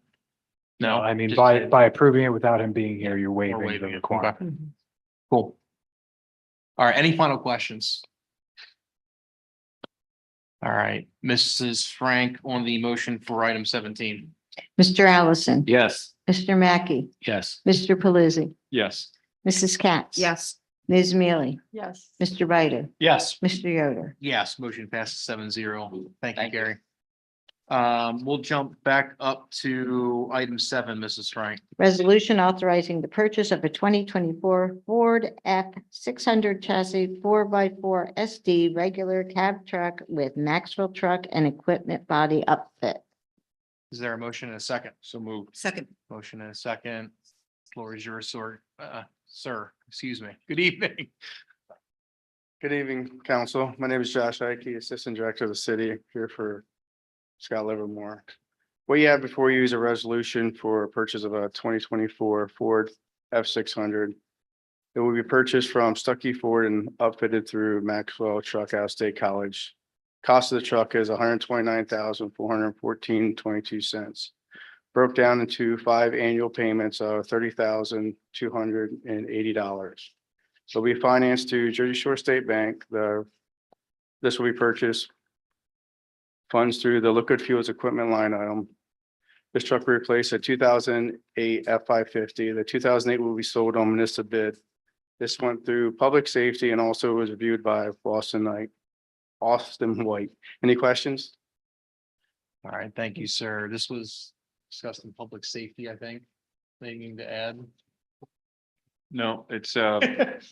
No, I mean, just- by approving it without him being here, you're We're waiving the it. requirement. Okay, cool. All right, any final questions? All right, Mrs. Frank on the motion for item 17. Mr. Allison. Yes. Mr. Mackey. Yes. Mr. Pelisi. Yes. Mrs. Katz. Yes. Ms. Mealy. Yes. Mr. Ryder. Yes. Mr. Yoder. Yes, motion passes 7-0. Thank you, Thank you. Gary. We'll jump back up to item 7, Mrs. Frank. Resolution authorizing the purchase of a 2024 Ford F-600 chassis 4x4 SD regular cab truck with Maxwell truck and equipment body upfit. Is there a motion and a second? So moved. Second. Motion and a second. Floor is yours, sir, excuse me. Good evening. Good evening, council. My name is Josh Ike, Assistant Director of the city, here for Scott Livermore. What you have before you is a resolution for purchase of a 2024 Ford F-600. It will be purchased from Stuckey Ford and upfitted through Maxwell Truck out of State College. Cost of the truck is $129,414.22. Broke down into 5 annual payments of $30,280. It'll be financed to Jersey Shore State Bank. This will be purchased funds through the liquid fuels equipment line item. This truck will replace a 2008 F-550. The 2008 will be sold on municipal bid. This went through public safety and also was reviewed by Austin White. Any questions? All right, thank you, sir. This was discussed in public safety, I think. Anything to add? No, it's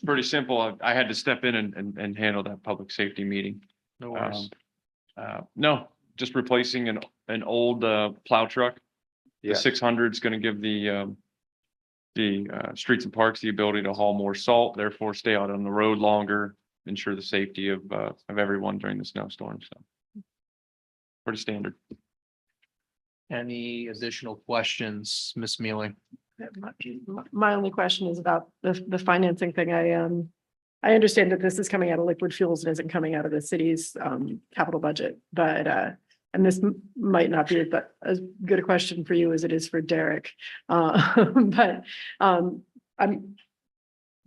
pretty simple. I had to step in and handle that public safety meeting. No worries. No, just replacing an old plow truck. The Yeah. 600 is going to give the streets and parks the ability to haul more salt, therefore stay out on the road longer, ensure the safety of everyone during the snowstorm. So pretty standard. Any additional questions, Ms. Mealy? My only question is about the financing thing. I understand that this is coming out of liquid fuels and isn't coming out of the city's capital budget, but and this might not be as good a question for you as it is for Derek. But I'm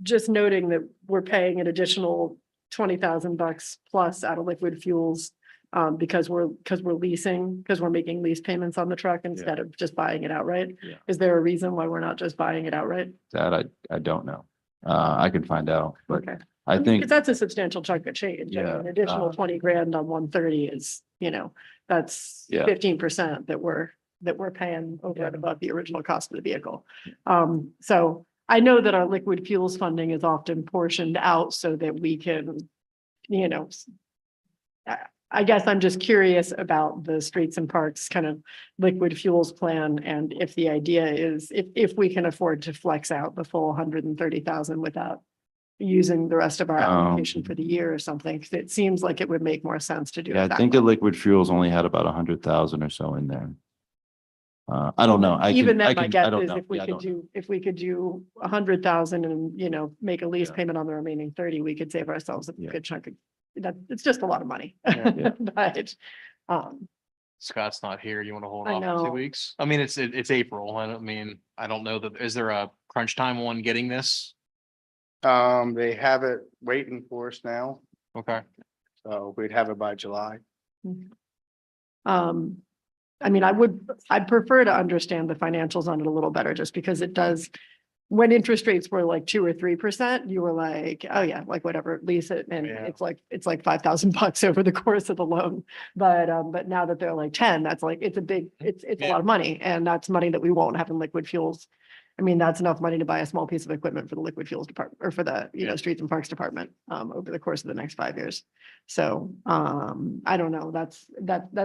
just noting that we're paying an additional $20,000 plus out of liquid fuels because we're making lease payments on the truck instead of just buying it outright. Yeah. Is there a reason why we're not just buying it outright? That I don't know. I can find out, but Okay. I think, Because that's a substantial chunk of change. I mean, Yeah, an additional 20 grand on 130 is, that's Yeah. 15% that we're paying over and above the original cost of the vehicle. So I know that our liquid fuels funding is often portioned out so that we can, I guess I'm just curious about the streets and parks kind of liquid fuels plan. And if the idea is, if we can afford to flex out the full 130,000 without using the rest of our allocation for the year or something, 'cause it seems like it would make more sense to do. yeah, it I that think way. the liquid fuels only had about 100,000 or so in there. I don't know. Even then, my I guess don't is know. if we Yeah, I could don't know. do, if we could do 100,000 and, make a lease Yeah. payment on the remaining 30, we could save ourselves a Yeah. good chunk of, it's just a lot of money. Yeah. But, Scott's not here. You want to hold I off for 2 know. weeks? I mean, it's April. I don't know that, is there a crunch time on getting this? They have it waiting for us now, Okay. so we'd have it by July. I'd prefer to understand the financials on it a little better, just because it does. When interest rates were like 2 or 3%, you were like, oh yeah, like whatever, lease it, and Yeah. it's like $5,000 over the course of the loan. But now that they're like 10, that's like, it's a Yeah. lot of money, and that's money that we won't have in liquid fuels. I mean, that's enough money to buy a small piece of equipment for the liquid fuels department or for the, Yeah. streets and parks department, over the course of the next 5 years. So, I don't know. That's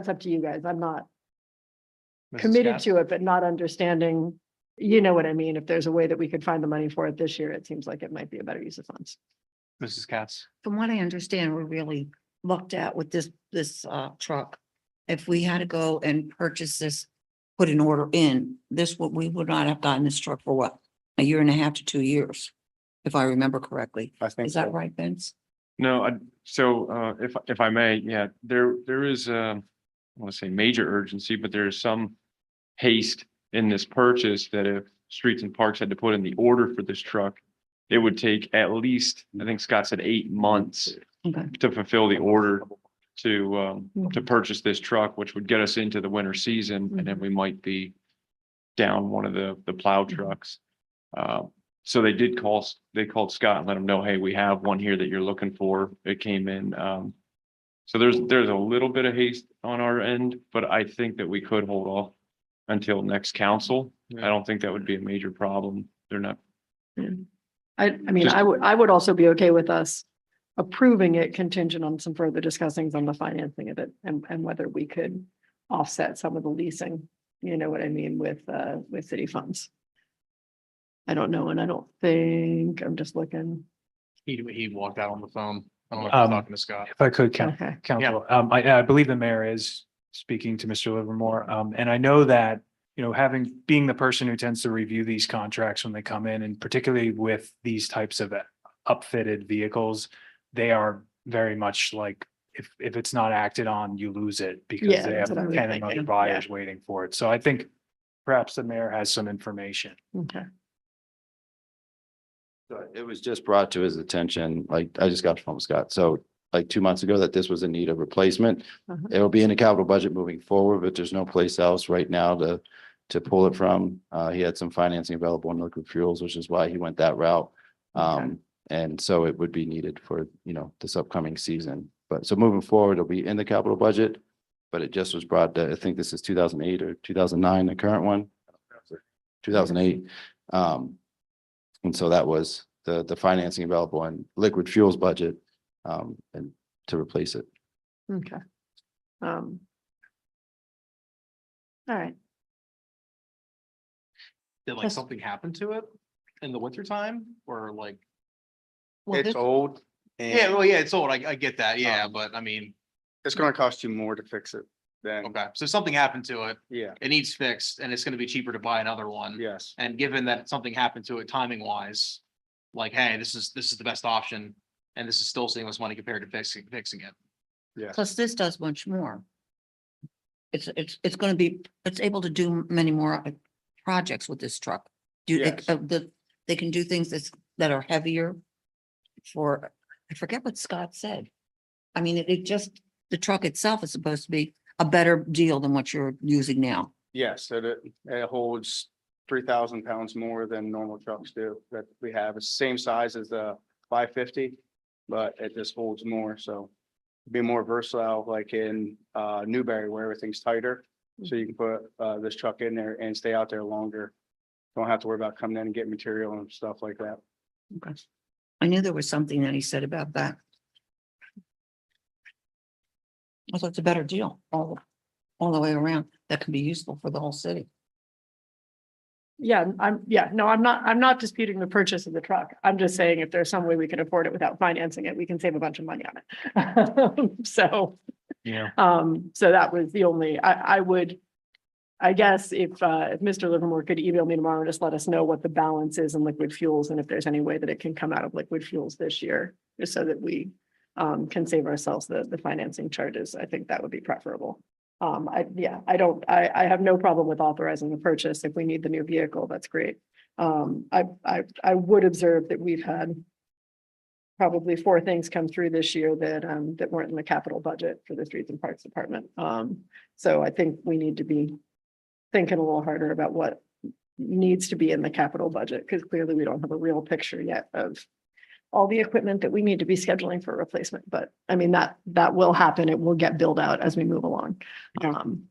up to you guys. I'm not committed to it, but not understanding, you know what I mean? If there's a way that we could find the money for it this year, it seems like it might be a better use of funds. Mrs. Katz. From what I understand, we're really looked at with this truck. If we had to go and purchase this, put an order in, we would not have gotten this truck for what? A year and a half to 2 years, if I remember correctly. I think Is that so. right, Vince? No, if I may, yeah, there is I want to say major urgency, but there is some haste in this purchase that if Streets and Parks had to put in the order for this truck, it would take at least, I think Scott said 8 months Okay. to fulfill the order to purchase this truck, which would get us into the winter season, and then we might be down one of the plow trucks. So they called Scott and let him know, hey, we have one here that you're looking for. It came in. So there's a little bit of haste on our end, but I think that we could hold off until next council. I don't think that would be a major problem. They're not. I mean, Just- I would also be okay with us approving it contingent on some further discussings on the financing of it and whether we could offset some of the leasing, you know what I mean, with city funds. I don't know, and I don't think, I'm just looking. He walked out on the phone. I don't know if Um, he's talking to Scott. If I could, Okay. counsel, I believe the mayor is speaking to Mr. Livermore. And I know that, you know, being the person who tends to review these contracts when they come in, and particularly with these types of upfitted vehicles, they are very much like, if it's not acted on, you lose it because Yeah, they have that's what I was 10 other thinking, buyers waiting for it. So I think perhaps the mayor has some information. Okay. So it was just brought to his attention, like, I just got from Scott, so like 2 months ago, that this was in need of replacement. Uh-huh. It will be in the capital budget moving forward, but there's no place else right now to pull it from. He had some financing available in liquid fuels, which is why he went that route. Okay. And so it would be needed for, this upcoming season. But so moving forward, it'll be in the capital budget, but it just was brought to, I think this is 2008 or 2009, the current one. 2008. And so that was the financing available in liquid fuels budget, and to replace it. Okay. All right. Did Yes. something happen to it in the winter time or like? Well, It's this- old. Yeah, And well, yeah, it's old. I get that. Yeah, but I mean, it's gonna cost you more to fix it than, okay, so something happened to it. yeah, It needs fixed and it's gonna be cheaper to buy another one. yes. And given that something happened to it timing wise, like, hey, this is the best option. And this is still saving us money compared to fixing it. Yes. Plus this does much more. It's going to be, it's able to do many more projects with this truck. Yes. They can do things that are heavier for, I forget what Scott said. I mean, the truck itself is supposed to be a better deal than what you're using now. Yes, it holds 3,000 pounds more than normal trucks do that we have. It's the same size as the 550, but it just holds more, so be more versatile, like in Newberry where everything's tighter. So you can put this truck in there and stay out there longer. Don't have to worry about coming in and getting material and stuff like that. Okay. I knew there was something that he said about that. I thought it's a better deal all the way around. That can be useful for the whole city. Yeah, I'm not disputing the purchase of the truck. I'm just saying if there's some way we can afford it without financing it, we can save a bunch of money on it. So, Yeah. so that was the only, I guess if Mr. Livermore could email me tomorrow and just let us know what the balance is in liquid fuels and if there's any way that it can come out of liquid fuels this year, just so that we can save ourselves the financing charges, I think that would be preferable. I have no problem with authorizing the purchase. If we need the new vehicle, that's great. I would observe that we've had probably 4 things come through this year that weren't in the capital budget for the Streets and Parks Department. So I think we need to be thinking a little harder about what needs to be in the capital budget, because clearly we don't have a real picture yet of all the equipment that we need to be scheduling for replacement, but I mean, that will happen. It will get billed out as we move along.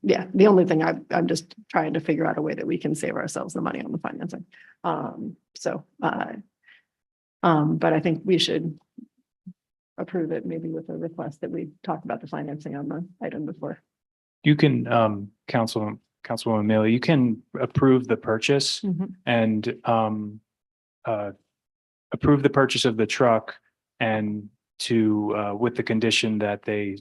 Yeah, the only thing I'm just trying to figure out a way that we can save ourselves the money on the financing. But I think we should approve it maybe with a request that we talk about the financing on the item before. You can, Councilwoman Mealy, you can approve the purchase and approve the purchase of the truck and to, with the condition that they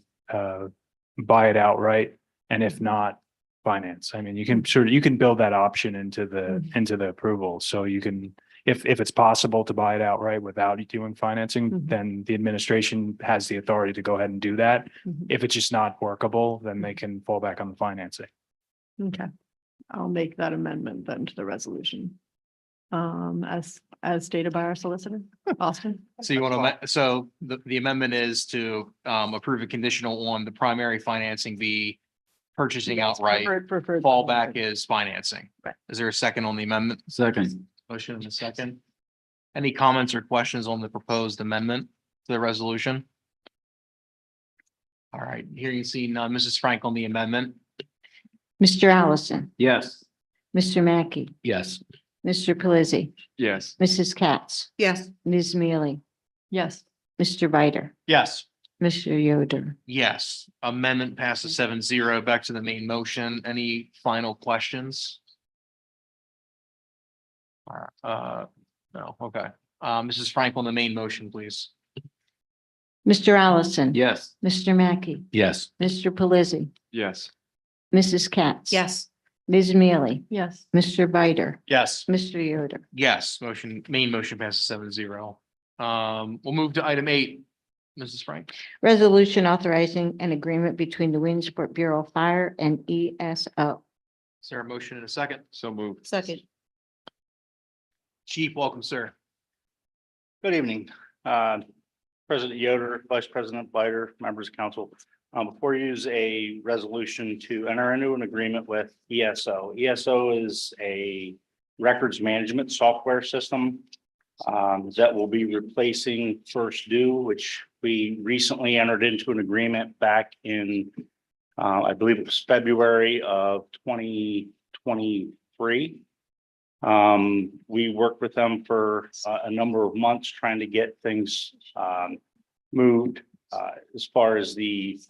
buy it outright, and if not, finance. I mean, you can you can build that option into the approval. So you can, if it's possible to buy it outright without doing financing, then the administration has the authority to go ahead and do that. If it's just not workable, then they can fall back on the financing. Okay, I'll make that amendment then to the resolution. As stated by our solicitor, Austin. So you want to, so the amendment is to approve a conditional on the primary financing be purchasing Yes, outright. preferred Fallback financing. is financing. Right. Is there a second on the amendment? Second. Motion and a second. Any comments or questions on the proposed amendment to the resolution? All right, here you see none. Mrs. Frank on the amendment. Mr. Allison, Yes. Mr. Mackey, Yes. Mr. Pelisi, Yes. Mrs. Katz, Yes. Ms. Mealy, Yes. Mr. Bider, Yes. Mr. Yoder. Yes, amendment passes 7-0. Back to the main motion. Any final questions? No, okay. Mrs. Frank on the main motion, please. Mr. Allison. Yes. Mr. Mackey, Yes. Mr. Pelisi, Yes. Mrs. Katz. Yes. Ms. Mealy, Yes. Mr. Bider, Yes. Mr. Yoder. Yes, main motion passes 7-0. We'll move to item 8. Mrs. Frank. Resolution authorizing an agreement between the Williamsport Bureau of Fire and ESO. Is there a motion in a second? So moved. Second. Chief, welcome, sir. Good evening, President Yoder, Vice President Bider, members of council. Before you use a resolution to enter into an agreement with ESO. ESO is a records management software system that will be replacing First Due, which we recently entered into an agreement back in, I believe it was February of 2023. We worked with them for a number of months trying to get things moved as far as the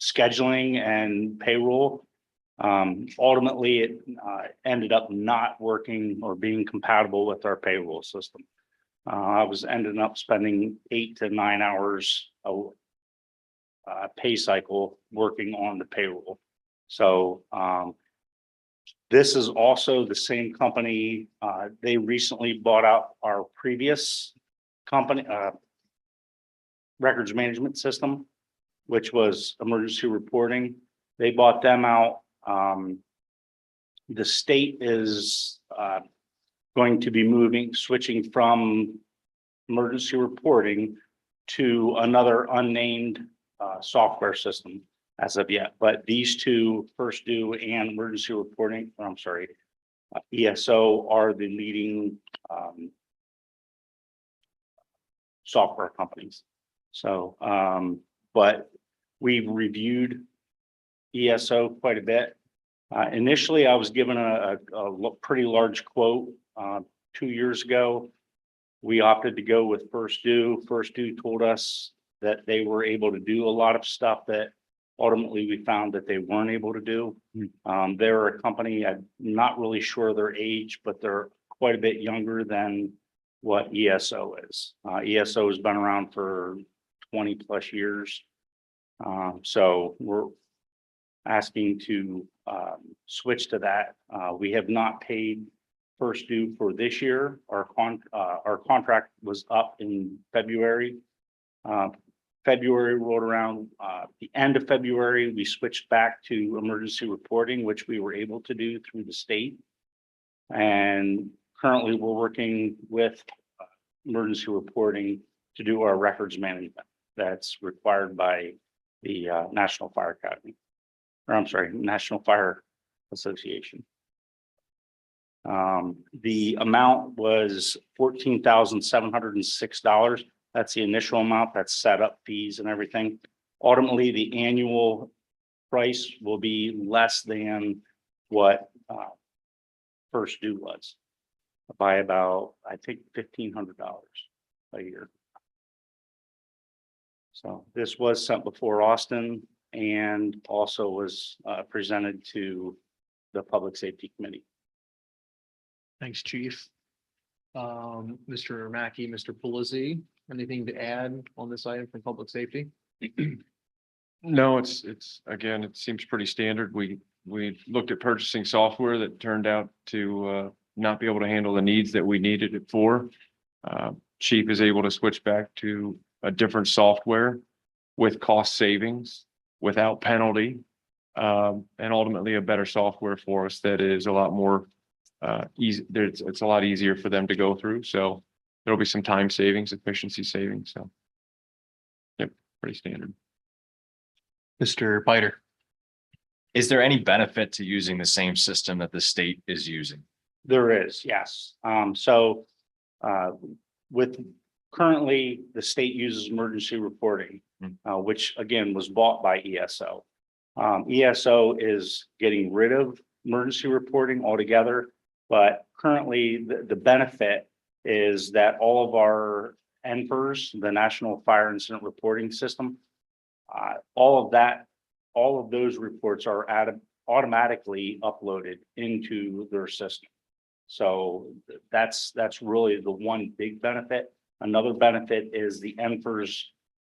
scheduling and payroll. Ultimately, it ended up not working or being compatible with our payroll system. I was ending up spending 8 to 9 hours a pay cycle working on the payroll. So this is also the same company. They recently bought out our previous company, records management system, which was emergency reporting. They bought them out. The state is going to be switching from emergency reporting to another unnamed software system as of yet. But these two, First Due and emergency reporting, ESO are the leading software companies. So, but we've reviewed ESO quite a bit. Initially, I was given a pretty large quote 2 years ago. We opted to go with First Due. First Due told us that they were able to do a lot of stuff that ultimately we found that they weren't able to do. They're a company, I'm not really sure their age, but they're quite a bit younger than what ESO is. ESO has been around for 20 plus years. So we're asking to switch to that. We have not paid First Due for this year. Our contract was up in February. February rolled around, the end of February, we switched back to emergency reporting, which we were able to do through the state. And currently we're working with emergency reporting to do our records management that's required by the National Fire Academy. Or I'm sorry, National Fire Association. The amount was $14,706. That's the initial amount. That's setup fees and everything. Ultimately, the annual price will be less than what first due was by about, I think, $1,500 a year. So this was sent before Austin and also was presented to the Public Safety Committee. Thanks, Chief. Mr. Mackey, Mr. Pelisi, anything to add on this item from public safety? No, again, it seems pretty standard. We looked at purchasing software that turned out to not be able to handle the needs that we needed it for. Chief is able to switch back to a different software with cost savings, without penalty, and ultimately a better software for us that is a lot more easy. It's a lot easier for them to go through. So there'll be some time savings, efficiency savings. So yep, pretty standard. Mr. Biter. Is there any benefit to using the same system that the state is using? There is, yes. With currently, the state uses emergency reporting, which again was bought by ESO. ESO is getting rid of emergency reporting altogether, but currently the benefit is that all of our NFIRS, the National Fire Incident Reporting System, all of those reports are automatically uploaded into their system. So that's really the one big benefit. Another benefit is the NFIRS.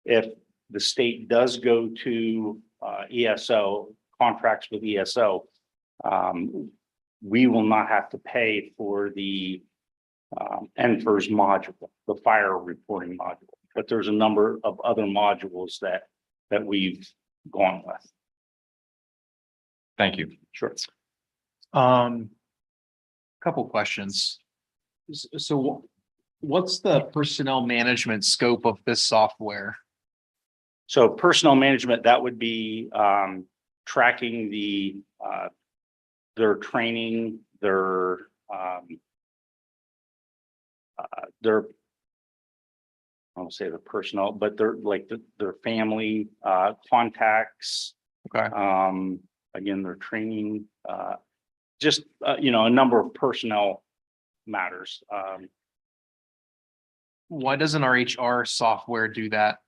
If the state does go to ESO, contracts with ESO, we will not have to pay for the NFIRS module, the fire reporting module. But there's a number of other modules that we've gone with. Thank you. Sure. Couple questions. So what's the personnel management scope of this software? So personnel management, that would be tracking their training, their I won't say the personnel, but their family contacts. Okay. Again, their training, just a number of personnel matters. Why doesn't our HR software do that?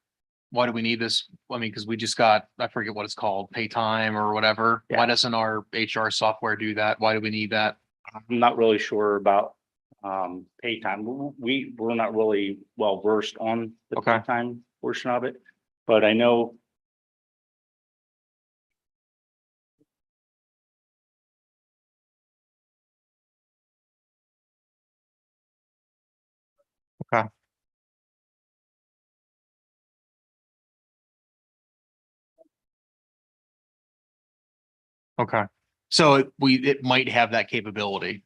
Why do we need this? I mean, because we just got, I forget what it's called, pay time or whatever. Yeah. Why doesn't our HR software do that? Why do we need that? I'm not really sure about pay time. We're not really well versed on the pay time portion of it, but I know. Okay. Okay. So it might have that capability.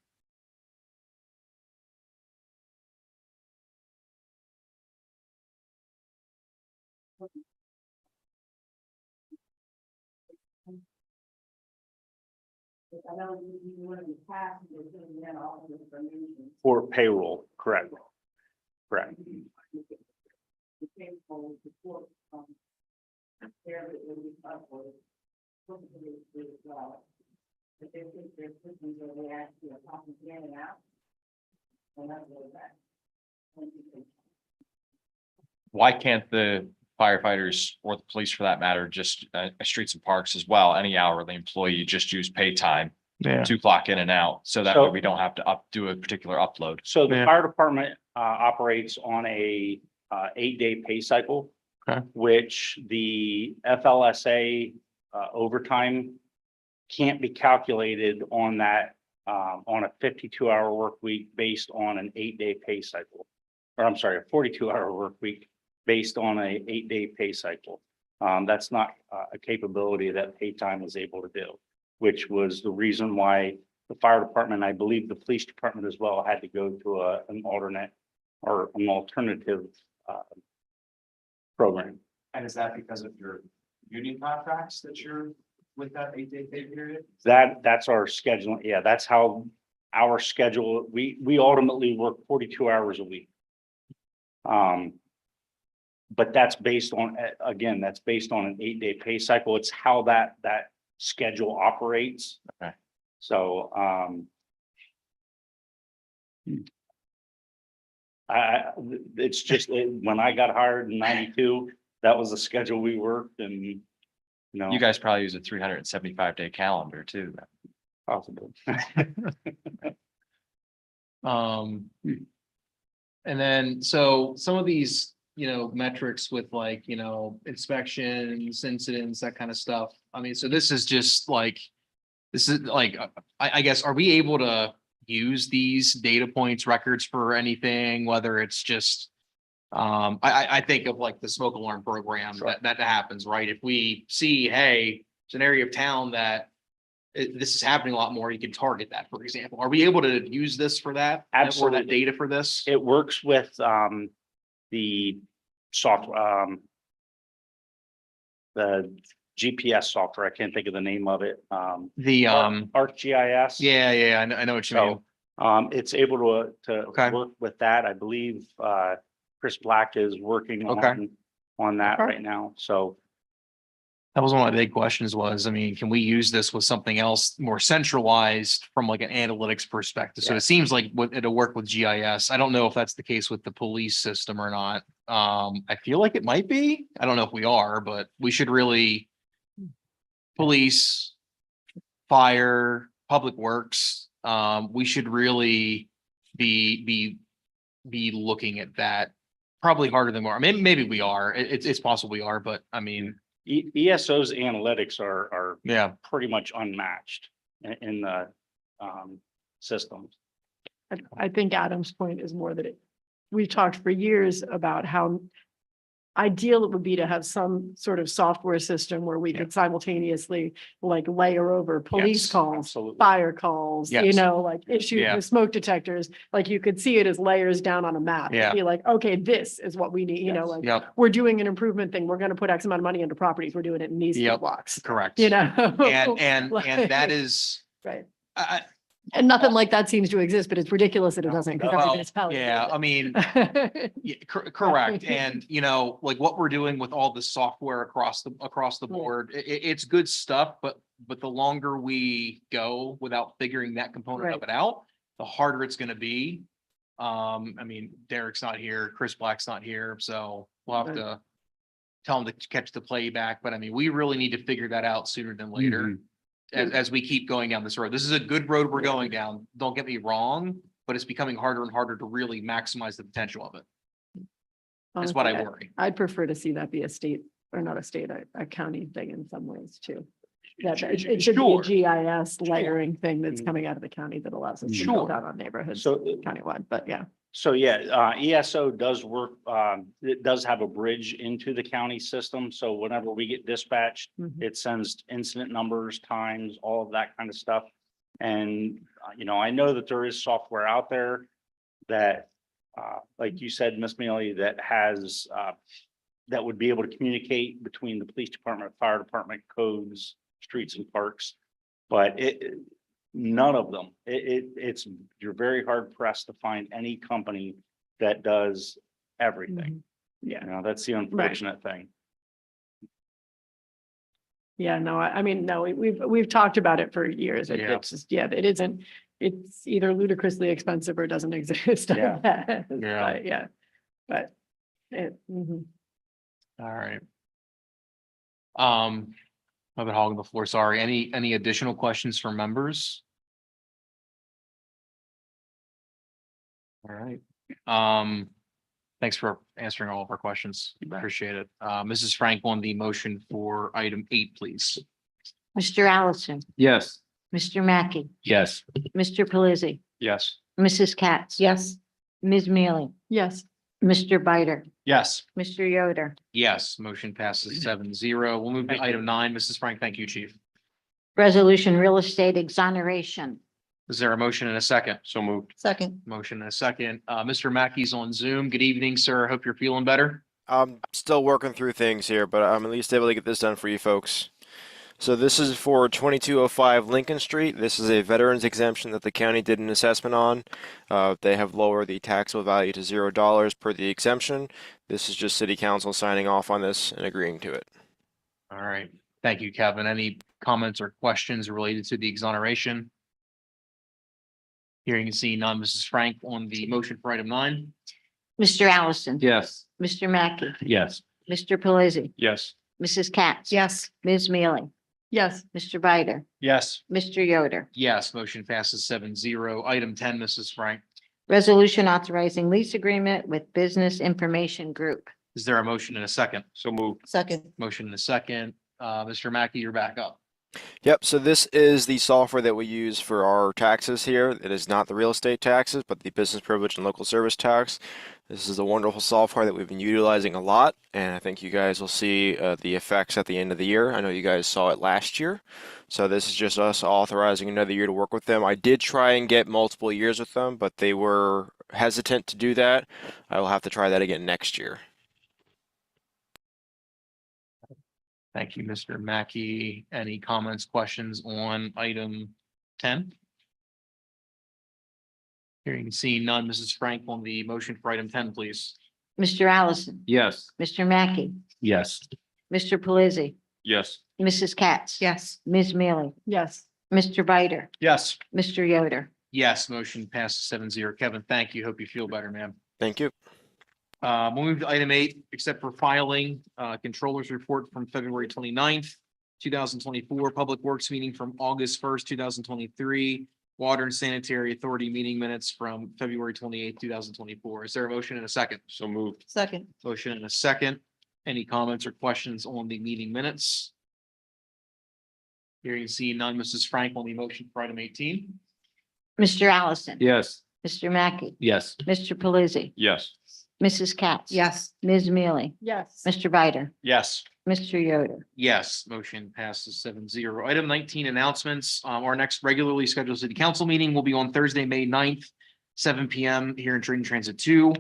For payroll, correct. Correct. Why can't the firefighters or the police for that matter, just streets and parks as well, any hourly employee just use pay time to clock in and out? So that way we don't have to do a particular upload. So the fire department operates on a 8-day pay cycle. Okay. Which the FLSA overtime can't be calculated on that on a 52-hour work week based on an 8-day pay cycle. Or I'm sorry, a 42-hour work week based on a 8-day pay cycle. That's not a capability that pay time is able to do, which was the reason why the fire department, I believe the police department as well, had to go to an alternate or an alternative program. And is that because of your union contracts that you're with that 8-day pay period? That's our scheduling. Yeah, that's how our schedule, we ultimately work 42 hours a week. But that's based on, again, that's based on an 8-day pay cycle. It's how that schedule operates. Okay. So, it's just, when I got hired in 92, that was the schedule we worked and, you know. You guys probably use a 375-day calendar too. Possible. And then, so some of these, metrics with like, inspections, incidents, that kind of stuff. I mean, so this is just like, I guess, are we able to use these data points, records for anything, whether it's just, I think of like the smoke alarm program that happens, right? If we see, hey, it's an area of town that this is happening a lot more, you can target that, for example. Are we able to use this for that? Absolutely. Or that data for this? It works with the software, the GPS software. I can't think of the name of it. The ArcGIS. yeah, I know what you mean. So it's able to Okay. work with that. I believe Chris Black is working Okay. on that Okay. right now. So That was one of my big questions was, I mean, can we use this with something else more centralized from like an analytics perspective? So Yeah. it seems like it'll work with GIS. I don't know if that's the case with the police system or not. I feel like it might be. I don't know if we are, but we should really police, fire, public works, we should really be looking at that probably harder than more. I mean, maybe we are. It's possible we are, but I mean, ESO's analytics are yeah. pretty much unmatched in the systems. I think Adam's point is more that we've talked for years about how ideal it would be to have some sort of software system where we could simultaneously like layer over police Yes, calls, absolutely. fire calls, Yes. like issues Yeah. with smoke detectors. Like you could see it as layers down on a map. It'd Yeah. Be like, okay, this is what we need, Yes. like Yep, we're doing an improvement thing. We're going to put X amount of money into properties. We're doing it in these Yep. blocks, correct. And Like- that is, Right. I, And nothing like that seems to exist, but it's ridiculous that it doesn't. 'Cause every well, municipality yeah, does I mean, it. yeah, correct. And, like what we're doing with all the software across the Yeah. board, it's good stuff, but the longer we go without figuring that component of Right. it out, the harder it's gonna be. I mean, Derek's not here, Chris Black's not here, so we'll have Right. to tell him to catch the playback, but I mean, we really need to figure that out sooner than later. As we keep going down this road. This is a good road we're going down. Don't get me wrong, but it's becoming harder and harder to really maximize the potential of it. That's what I Honestly, worry. I'd prefer to see that be a state or not a state, a county thing in some ways too. That it should be a Sure. GIS layering thing that's Mhm. coming out of the county that allows us to Sure. build out on neighborhoods So countywide, but yeah. So yeah, ESO does work, it does have a bridge into the county system. So whenever we get dispatched, Mhm. it sends incident numbers, times, all of that kind of stuff. And, I know that there is software out there that, like you said, Ms. Mealy, that has, that would be able to communicate between the police department, fire department, codes, streets and parks. But none of them, it's, you're very hard pressed to find any company that does everything. Mhm. Yeah, That's the unfortunate thing. yeah, no, I mean, no, we've talked about it for years. Yeah. It's just, it isn't, it's either ludicrously expensive or doesn't exist. at Yeah. best. Yeah. But, yeah, but mhm. All right. I've been hogging the floor. Sorry. Any additional questions from members? All right. Thanks for answering all of our questions. Appreciate it. Mrs. Frank on the motion for item 8, please. Mr. Allison, Yes. Mr. Mackey, Yes. Mr. Pelisi, Yes. Mrs. Katz. Yes. Ms. Mealy, Yes, Mr. Bider, Yes. Mr. Yoder. Yes, motion passes 7-0. We'll move to item 9. Mrs. Frank, thank you, Chief. Resolution real estate exoneration. Is there a motion and a second? So moved. Second. Motion and a second. Mr. Mackey's on Zoom. Good evening, sir. Hope you're feeling better. I'm still working through things here, but I'm at least able to get this done for you folks. So this is for 2205 Lincoln Street. This is a veterans exemption that the county did an assessment on. They have lowered the taxable value to $0 per the exemption. This is just city council signing off on this and agreeing to it. All right. Thank you, Kevin. Any comments or questions related to the exoneration? Hearing and seeing none, Mrs. Frank on the motion for item 9. Mr. Allison. Yes. Mr. Mackey, Yes. Mr. Pelisi, Yes. Mrs. Katz. Yes. Ms. Mealy, Yes. Mr. Bider, Yes. Mr. Yoder. Yes, motion passes 7-0. Item 10, Mrs. Frank. Resolution authorizing lease agreement with Business Information Group. Is there a motion and a second? So moved. Second. Motion and a second. Mr. Mackey, you're back up. Yep, so this is the software that we use for our taxes here. It is not the real estate taxes, but the business privilege and local service tax. This is a wonderful software that we've been utilizing a lot, and I think you guys will see the effects at the end of the year. I know you guys saw it last year, so this is just us authorizing another year to work with them. I did try and get multiple years with them, but they were hesitant to do that. I will have to try that again next year. Thank you, Mr. Mackey. Any comments, questions on item 10? Hearing and seeing none, Mrs. Frank on the motion for item 10, please. Mr. Allison, Yes. Mr. Mackey, Yes. Mr. Pelisi, Yes. Mrs. Katz. Yes. Ms. Mealy, Yes. Mr. Bider, Yes. Mr. Yoder. Yes, motion passes 7-0. Kevin, thank you. Hope you feel better, ma'am. Thank you. We'll move to item 8, except for filing, controller's report from February 29th, 2024, Public Works meeting from August 1st, 2023, Water and Sanitary Authority meeting minutes from February 28th, 2024. Is there a motion and a second? So moved. Second. Motion and a second. Any comments or questions on the meeting minutes? Hearing and seeing none, Mrs. Frank on the motion for item 18. Mr. Allison. Yes. Mr. Mackey, Yes. Mr. Pelisi, Yes. Mrs. Katz. Yes. Ms. Mealy, Yes. Mr. Bider, Yes. Mr. Yoder. Yes, motion passes 7-0. Item 19, announcements. Our next regularly scheduled city council meeting will be on Thursday, May 9th, 7 PM here in Trading Transit 2.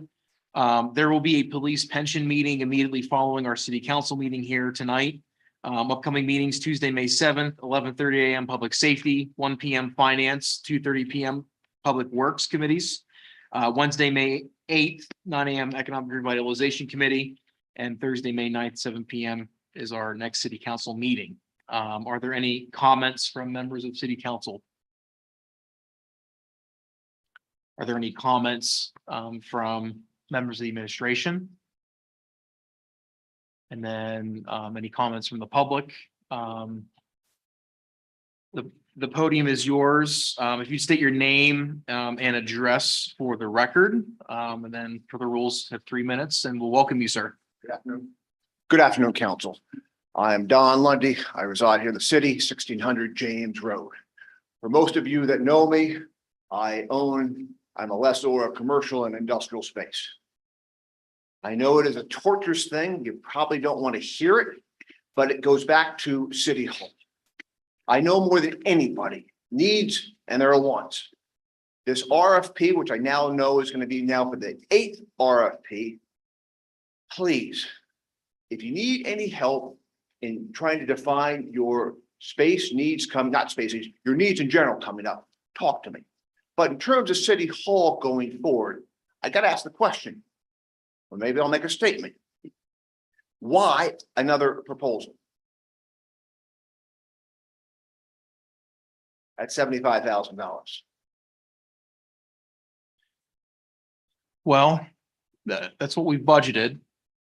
There will be a police pension meeting immediately following our city council meeting here tonight. Upcoming meetings, Tuesday, May 7th, 11:30 AM, Public Safety, 1 PM, Finance, 2:30 PM, Public Works Committees. Wednesday, May 8th, 9 AM, Economic Revitalization Committee, and Thursday, May 9th, 7 PM is our next city council meeting. Are there any comments from members of city council? Are there any comments from members of the administration? And then any comments from the public? The podium is yours. If you state your name and address for the record, and then for the rules, have 3 minutes, and we'll welcome you, sir. Good afternoon. Good afternoon, council. I am Don Lundy. I reside here in the city, 1600 James Road. For most of you that know me, I'm a lessor of commercial and industrial space. I know it is a torturous thing. You probably don't want to hear it, but it goes back to City Hall. I know more than anybody needs, and there are wants. This RFP, which I now know is going to be now for the 8th RFP. Please, if you need any help in trying to define your space needs not spaces, your needs in general coming up, talk to me. But in terms of City Hall going forward, I got to ask the question, or maybe I'll make a statement. Why another proposal? At $75,000. Well, that's what we've budgeted.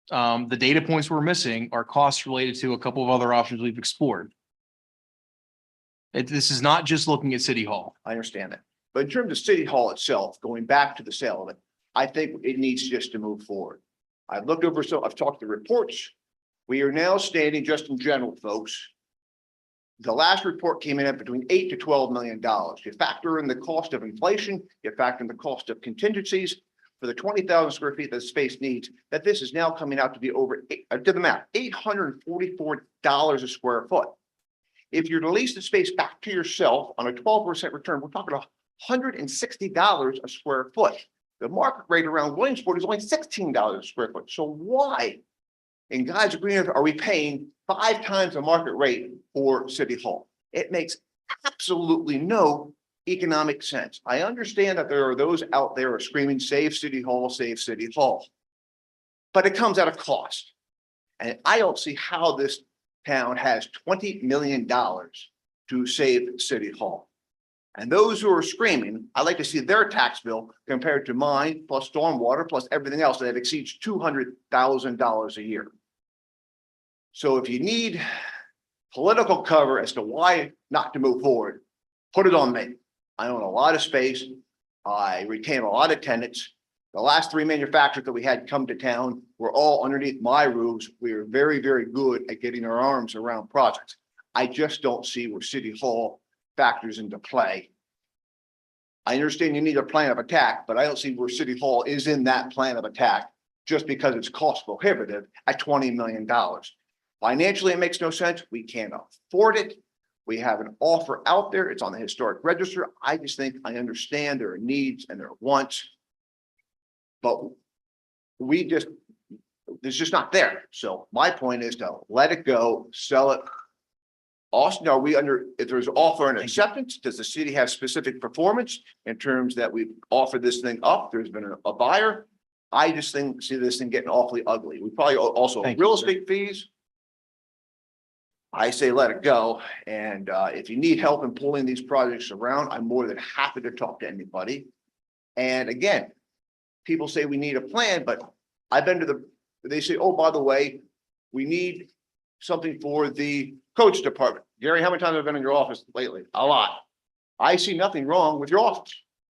The data points we're missing are costs related to a couple of other options we've explored. This is not just looking at City Hall. I understand that. But in terms of City Hall itself, going back to the sale of it, I think it needs just to move forward. I've looked over, so I've talked to reports. We are now standing just in general, folks. The last report came in at between $8 to $12 million. You factor in the cost of inflation, you factor in the cost of contingencies for the 20,000 square feet that space needs, that this is now coming out to be over, I did the math, $844 a square foot. If you're to lease the space back to yourself on a 12% return, we're talking $160 a square foot. The market rate around Williamsport is only $16 a square foot. So why in God's green earth are we paying 5 times the market rate for City Hall? It makes absolutely no economic sense. I understand that there are those out there who are screaming, save City Hall, save City Hall. But it comes at a cost. And I don't see how this town has $20 million to save City Hall. And those who are screaming, I'd like to see their tax bill compared to mine, plus stormwater, plus everything else that exceeds $200,000 a year. So if you need political cover as to why not to move forward, put it on me. I own a lot of space. I retain a lot of tenants. The last 3 manufacturers that we had come to town were all underneath my roofs. We are very, very good at getting our arms around projects. I just don't see where City Hall factors into play. I understand you need a plan of attack, but I don't see where City Hall is in that plan of attack just because it's cost prohibitive at $20 million. Financially, it makes no sense. We can't afford it. We have an offer out there. It's on the historic register. I just think I understand there are needs and there are wants. But it's just not there. So my point is to let it go, sell it. Austin, are we under, if there's offer and acceptance, does the city have specific performance in terms that we've offered this thing up? There's been a buyer. I just see this thing getting awfully ugly. We probably also real estate fees. I say let it go. And if you need help in pulling these projects around, I'm more than happy to talk to anybody. And again, people say we need a plan, but I've been to they say, oh, by the way, we need something for the coach department. Gary, how many times have I been in your office lately? A lot. I see nothing wrong with your office.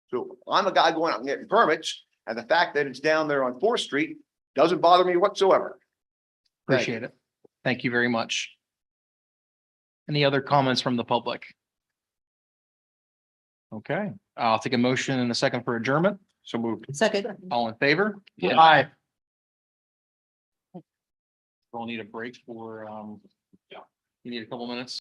So I'm a guy going out and getting permits, and the fact that it's down there on 4th Street doesn't bother me whatsoever. Appreciate it. Thank you very much. Any other comments from the public? Okay, I'll take a motion in a second for adjournment. So moved. Second. All in favor? Yeah. Aye. We'll need a break for, you need a couple minutes?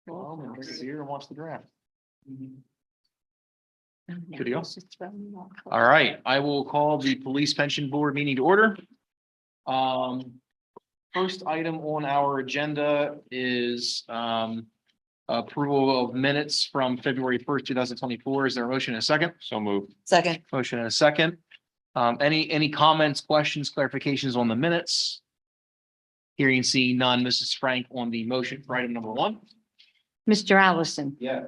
Here and watch the draft. Good deal. All right, I will call the Police Pension Board meeting to order. First item on our agenda is approval of minutes from February 1st, 2024. Is there a motion and a second? So moved. Second. Motion and a second. Any comments, questions, clarifications on the minutes? Hearing and seeing none. Mrs. Frank on the motion for item number 1. Mr. Allison. Yeah.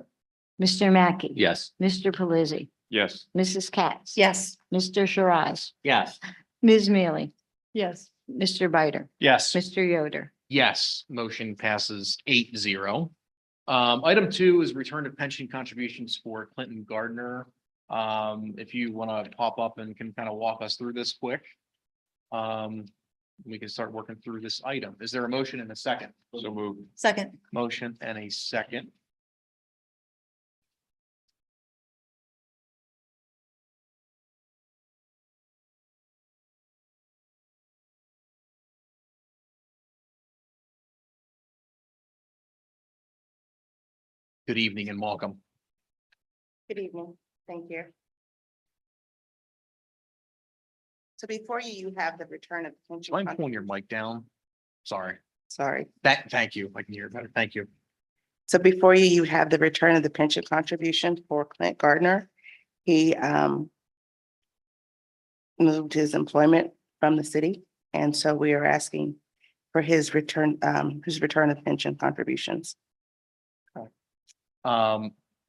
Mr. Mackey. Yes. Mr. Pelisi. Yes. Mrs. Katz. Yes. Mr. Shiraz. Yes. Ms. Mealy. Yes. Mr. Bider. Yes. Mr. Yoder. Yes, motion passes 8-0. Item 2 is return of pension contributions for Clinton Gardner. If you want to pop up and can kind of walk us through this quick. We can start working through this item. Is there a motion and a second? So moved. Second. Motion and a second. Good evening and welcome. Good evening. Thank you. So before you have the return of pension. Mind pulling your mic down? Sorry. Sorry. Thank you. I can hear it better. Thank you. So before you have the return of the pension contribution for Clint Gardner. He moved his employment from the city. And so we are asking for his return of pension contributions.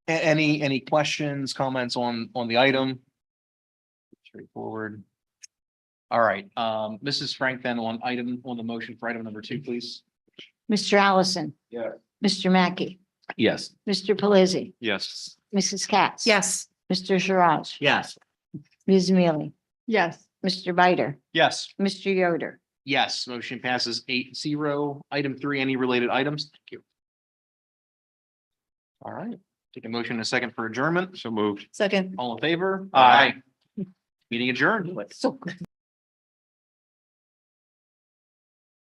Any questions, comments on the item? Straightforward. All right, Mrs. Frank, then on the motion for item number 2, please. Mr. Allison. Yeah. Mr. Mackey. Yes. Mr. Pelisi. Yes. Mrs. Katz. Yes. Mr. Shiraz. Yes. Ms. Mealy. Yes. Mr. Bider. Yes. Mr. Yoder. Yes, motion passes 8-0. Item 3, any related items? Thank you. All right, take a motion and a second for adjournment. So moved. Second. All in favor? Aye. Meeting adjourned. So good.